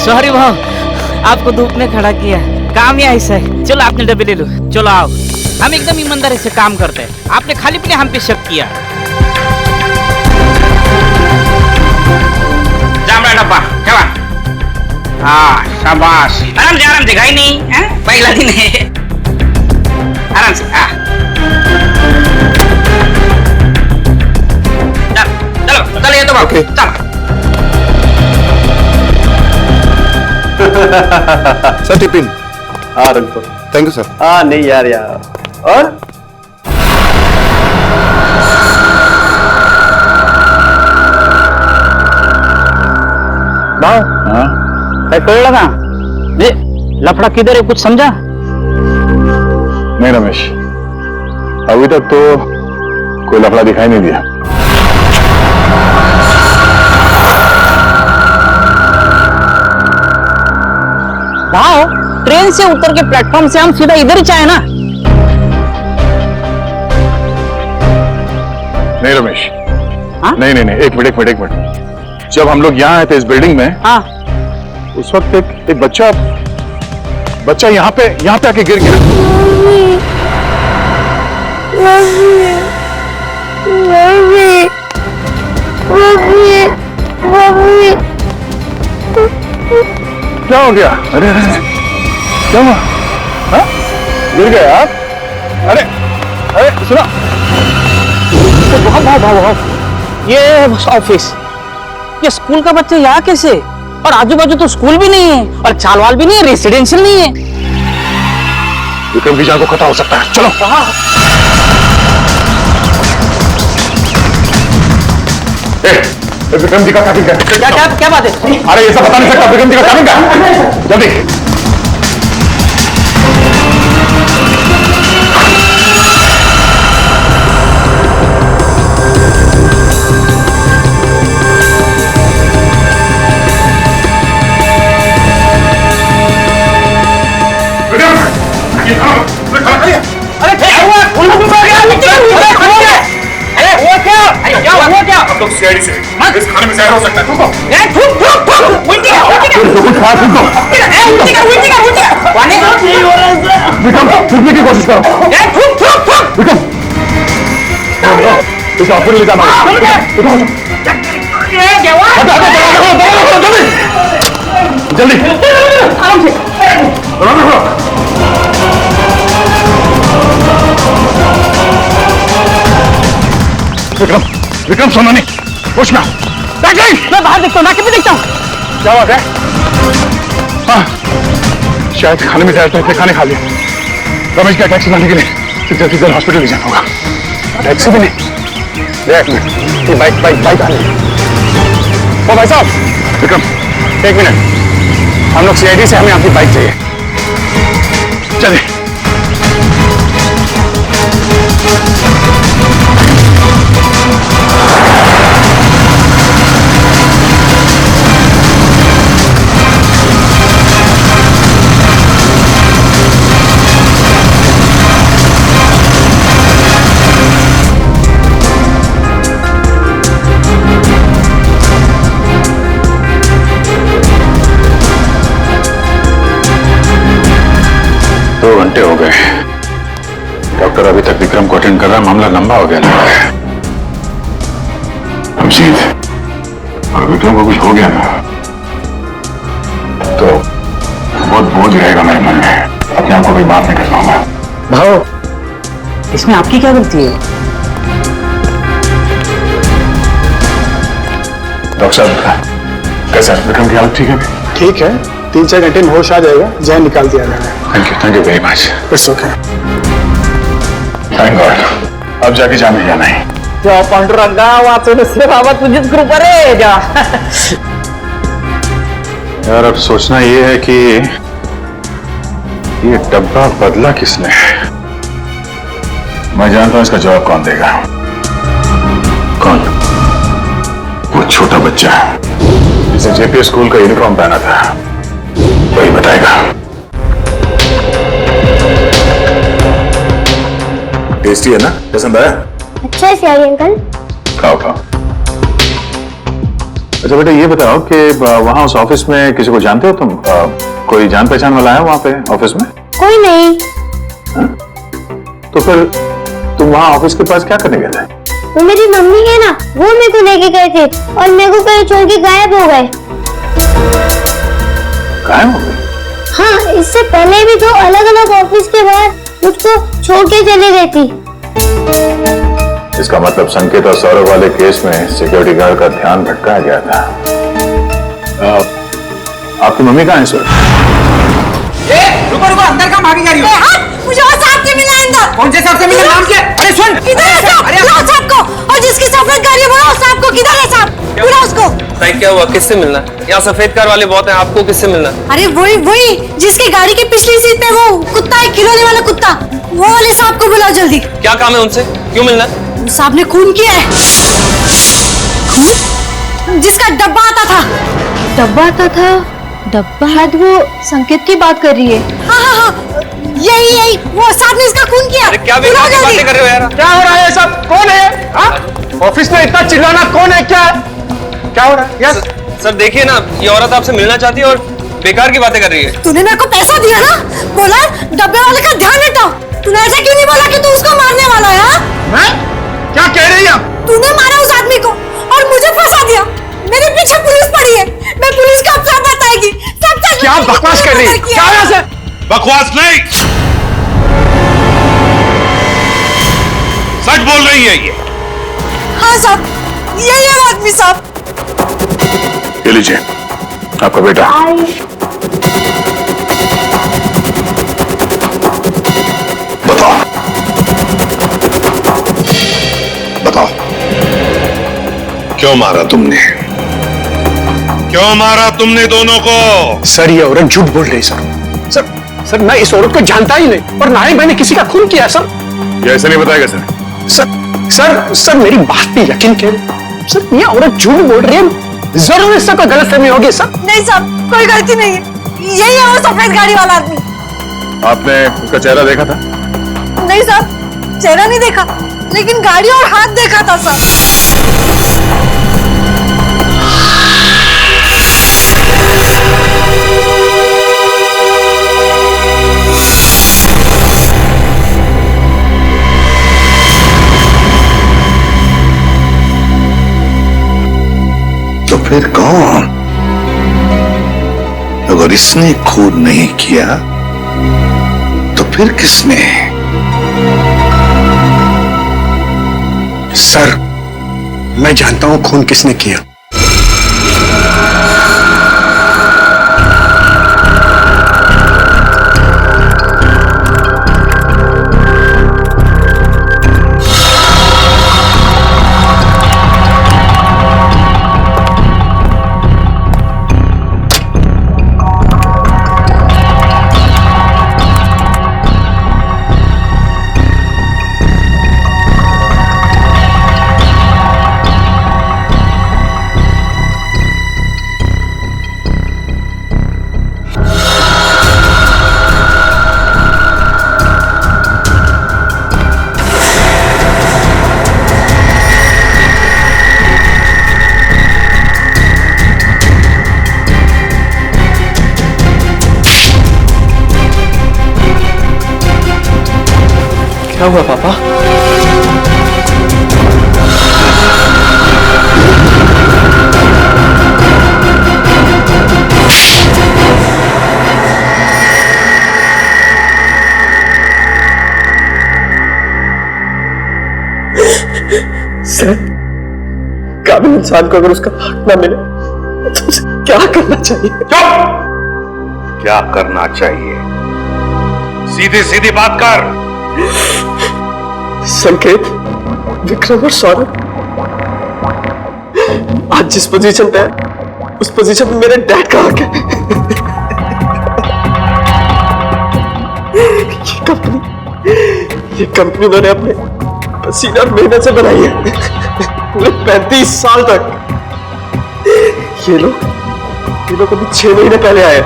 सॉरी भाव, आपको धूप में खड़ा किया। काम ही ऐसा है। चलो आपने डब्बे ले लो। चलो आओ, हम एकदम ईमानदारी से काम करते हैं। आपने खाली पीने हम पे शक किया। जामड़ा डब्बा ठेवा। हाँ शाबाश। आराम से घाई नहीं है, पहला दिन है। आराम से। चलो ये तो बाबू चलो। Sir tiffin. हाँ रख दो। Thank you sir. हाँ नहीं यार और कळलं का? लफड़ा किधर है, कुछ समझा? नहीं रमेश, अभी तक तो कोई लफड़ा दिखाई नहीं दिया। भाव, ट्रेन से उतर के प्लेटफॉर्म से हम सीधा इधर ही चाहे ना। नहीं रमेश, नहीं नहीं नहीं, एक मिनट। जब हम लोग यहाँ आए थे इस बिल्डिंग में, हाँ, उस वक्त एक बच्चा यहाँ पे आके गिर गया। क्या हो गया? अरे अरे क्या हुआ? हाँ? गिर गए आप? अरे अरे सुना, भाव ये ऑफिस, ये स्कूल का बच्चे यहाँ कैसे? और आजू बाजू तो स्कूल भी नहीं है और चालवाल भी नहीं है, रेसिडेंशियल नहीं है। विक्रम की जान को खतरा हो सकता है, चलो। विक्रम जी का कैबिन क्या बात है? अरे ये सब बता नहीं सकता, विक्रम जी का कैबिन का, जल्दी। लोग सीआईडी से इस खाने में जहर हो सकता है। छुपने की कोशिश करो। इसे हॉस्पिटल ले जाना। जल्दी विक्रम, विक्रम सोना नहीं, कुछ ना, मैं बाहर देखता हूँ, नाके पे देखता हूँ। क्या बात है? हाँ, शायद खाने में जहर था, खाने खा लिया। रमेश का टैक्सी लाने के लिए जल्दी से हॉस्पिटल ले जाना होगा। टैक्सी भी नहीं, ये बाइक आ रही है। ओ भाई साहब, विक्रम एक मिनट, हम लोग सीआईडी से, हमें आपकी बाइक चाहिए। चलिए। हो गए, डॉक्टर अभी तक विक्रम को अटेंड कर रहा है, मामला लंबा हो गया लग रहा है। अभिजीत, और विक्रम को कुछ हो गया ना तो बहुत बोझ रहेगा मेरे मन में, अपने आप को भी माफ नहीं कर पाऊंगा। भाव, इसमें आपकी क्या गलती है? डॉक्टर साहब कैसा है? विक्रम की हालत ठीक है? ठीक है, 3-4 घंटे में होश आ जाएगा, जहर निकाल दिया जाएगा। Thank you very much. It's okay. Thank God, अब जाके जाने जाना है। पांडुरंगा वाचून से बाबा तुझीच कृपा रे जा। यार अब सोचना ये है कि ये डब्बा बदला किसने? मैं जानता हूं इसका जवाब कौन देगा। कौन? वो छोटा बच्चा जिसे जेपीएस स्कूल का यूनिफॉर्म पहना था, वही बताएगा। टेस्टी है ना? पसंद आया? अच्छा है सियाही अंकल। खाओ खाओ। अच्छा बेटा ये बताओ कि वहाँ उस ऑफिस में किसी को जानते हो तुम? कोई जान पहचान वाला है वहाँ पे ऑफिस में? कोई नहीं। तो फिर तुम वहाँ ऑफिस के पास क्या करने गए थे? वो मेरी मम्मी है ना, वो मेरे को लेके गए थे और मेरे को कहीं छोड़ के गायब हो गए। गायब हो गए? हाँ, इससे पहले भी तो अलग अलग ऑफिस के बाहर मुझको छोड़ के चले गई थी। इसका मतलब संकेत और सौरभ वाले केस में सिक्योरिटी गार्ड का ध्यान भटकाया गया था। आपकी मम्मी कहाँ है सर? रुको रुको, अंदर का भागी जा रही हो? मुझे और साहब से मिलना है अंदर। कौन से साहब से मिलना? नाम क्या? अरे सुन, किधर है साहब? बुलाओ साहब को, और जिसकी सफेद गाड़ी है बुलाओ साहब को। किधर है साहब? बुलाओ उसको। क्या हुआ? किससे मिलना? यहाँ सफेद कार वाले बहुत हैं, आपको किससे मिलना? अरे वही जिसकी गाड़ी की पिछली सीट पे वो कुत्ता है, खिलौने वाला कुत्ता, वो वाले साहब को बुलाओ जल्दी। क्या काम है उनसे? क्यों मिलना? साहब ने खून किया है। खून? जिसका डब्बा आता था। डब्बा आता था? डब्बा? शायद वो संकेत की बात कर रही है। हाँ, यही वो साथ में इसका खून किया। अरे क्या बेकार की बातें कर रहे हो यार? क्या हो रहा है सब? कौन है? हाँ? ऑफिस में इतना चिल्लाना कौन है? क्या क्या हो रहा है? यस सर देखिए ना, ये औरत आपसे मिलना चाहती है और बेकार की बातें कर रही है। तूने मेरे को पैसा दिया ना, बोला डब्बे वाले का ध्यान रखो। तूने ऐसा क्यों नहीं बोला कि तू उसको मारने वाला है? मैं? क्या कह रही है? तूने मारा उस आदमी को और मुझे फंसा दिया। मेरे पीछे पुलिस पड़ी है, मैं पुलिस को सब बताएगी। क्या बकवास कर रही है? क्या है ऐसे? बकवास नहीं, सच बोल रही है ये। हाँ साहब, यही है आदमी साहब। ये लीजिए आपका बेटा। बताओ बताओ, क्यों मारा तुमने? क्यों मारा तुमने दोनों को? सर ये औरत झूठ बोल रही है सर। सर मैं इस औरत को जानता ही नहीं और ना ही मैंने किसी का खून किया सर। ये ऐसे नहीं बताएगा सर। सर मेरी बात पे यकीन करें सर, ये औरत झूठ बोल रही है। जरूर इससे कोई गलतफहमी होगी सर। नहीं साहब, कोई गलती नहीं है, यही है वो सफेद गाड़ी वाला आदमी। आपने उसका चेहरा देखा था? नहीं साहब, चेहरा नहीं देखा, लेकिन गाड़ी और हाथ देखा था साहब। तो फिर कौन? अगर इसने खून नहीं किया तो फिर किसने? सर मैं जानता हूं खून किसने किया। क्या हुआ पापा? सर काबिल इंसान को अगर उसका हक ना मिले तो उसे क्या करना चाहिए? चुप! क्या करना चाहिए? सीधी सीधी बात कर। संकेत, विक्रम और सौरभ आज जिस पोजीशन पे है उस पोजीशन पे मेरे डैड का हक है। ये कंपनी उन्होंने अपने पसीना और मेहनत से बनाई है पूरे 35 साल तक। ये लोग अभी 6 महीने पहले आए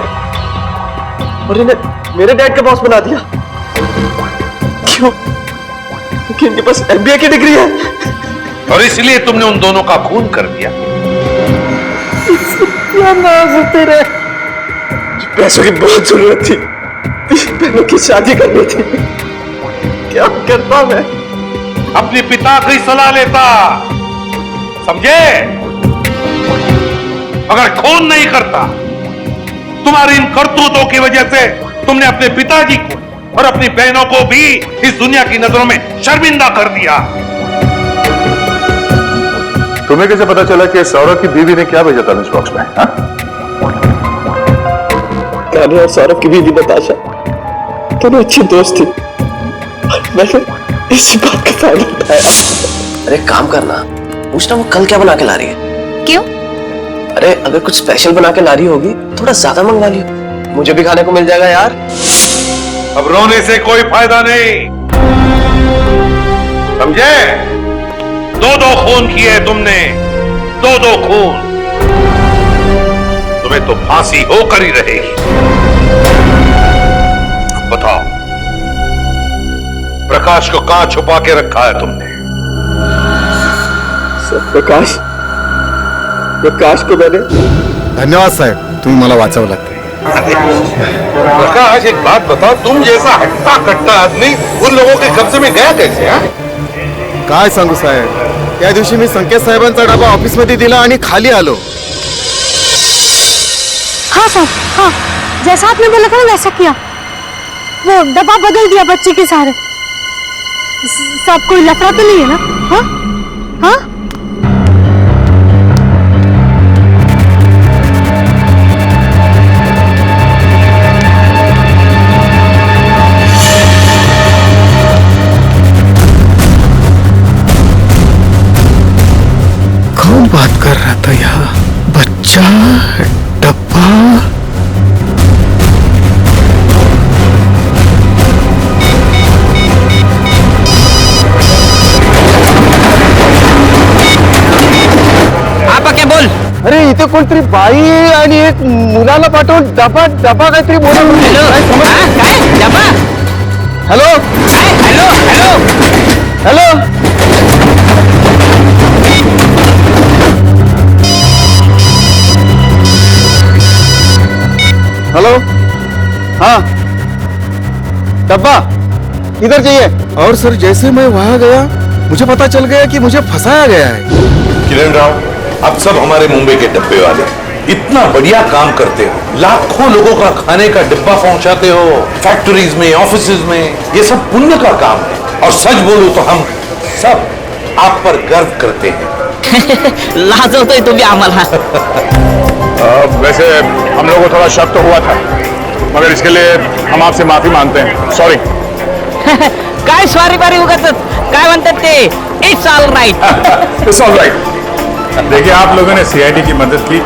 और इन्हें मेरे डैड का बॉस बना दिया। क्यों? क्योंकि इनके पास MBA की डिग्री है और इसलिए तुमने उन दोनों का खून कर दिया। तेरे पैसों की बहुत जरूरत थी, बहनों की शादी करनी थी। क्या करता मैं? अपने पिता की सलाह लेता, समझे? अगर खून नहीं करता, तुम्हारी इन करतूतों की वजह से तुमने अपने पिताजी को और अपनी बहनों को भी इस दुनिया की नजरों में शर्मिंदा कर दिया। तुम्हें कैसे पता चला कि सौरभ की बीवी ने क्या भेजा था लंच बॉक्स में? कान्हा और सौरभ की बीवी नताशा दोनों अच्छी दोस्त थी। मैंने इसी बात का फायदा उठाया। अरे काम करना, पूछना वो कल क्या बना के ला रही है? क्यों? अरे अगर कुछ स्पेशल बना के ला रही होगी थोड़ा ज्यादा मंगवा लियो, मुझे भी खाने को मिल जाएगा यार। अब रोने से कोई फायदा नहीं, समझे? 2-2 खून किए तुमने, 2-2 खून। तुम्हें तो फांसी होकर ही रहेगी। बताओ प्रकाश को कहां छुपा के रखा है तुमने? प्रकाश प्रकाश को मैंने धन्यवाद साहेब, तुम्ही मला वाचवलं लागते. प्रकाश एक बात बताओ, तुम जैसा हट्टा कट्टा आदमी उन लोगों के कब्जे में गया कैसे? काय सांगू साहेब, त्या दिवशी मी संकेत साहेबांचा डबा ऑफिस मध्ये दिला आणि खाली आलो. हाँ साहब, हाँ जैसा आपने बोला था वैसा किया. वो डब्बा बदल दिया बच्चे के सहारे. सब कोई लफड़ा तो नहीं है ना? हाँ हाँ कौन बात कर रहा था यहाँ? बच्चा, डब्बा. आपा क्या बोल? अरे इथे कोणतरी बाई आणि एक मुलाला पाठवून डबा डबा काहीतरी बोलत होती. काय डबा? Hello hello hello hello. Hello, हाँ डब्बा किधर चाहिए? और सर जैसे मैं वहां गया मुझे पता चल गया कि मुझे फंसाया गया है. किरण राव, आप सब हमारे मुंबई के डब्बे वाले इतना बढ़िया काम करते हो, लाखों लोगों का खाने का डिब्बा पहुंचाते हो, फैक्ट्रीज में, ऑफिसेज में. ये सब पुण्य का काम है और सच बोलूं तो हम सब आप पर गर्व करते हैं. लाजवतोय तुम्ही आम्हाला. वैसे हम लोगों को थोड़ा शक तो हुआ था, मगर इसके लिए हम आपसे माफी मांगते हैं. सॉरी. काय सॉरी बारी उगाचच काय म्हणतात ते, it's all right. It's all right. देखिए, आप लोगों ने सीआईडी की मदद की,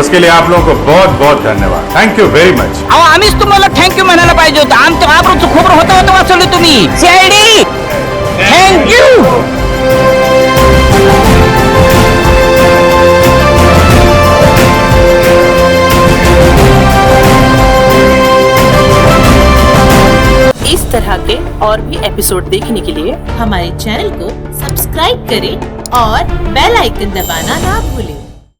उसके लिए आप लोगों को बहुत बहुत धन्यवाद. Thank you very much. अहो आम्हीच तुम्हाला थँक्यू म्हणायला पाहिजे होतं. आमचं आबरूचं खोबरं होतं होतं वाचवलं तुम्ही. CID thank you. इस तरह के और भी एपिसोड देखने के लिए हमारे चैनल को सब्सक्राइब करें और बेल आइकन दबाना ना भूलें.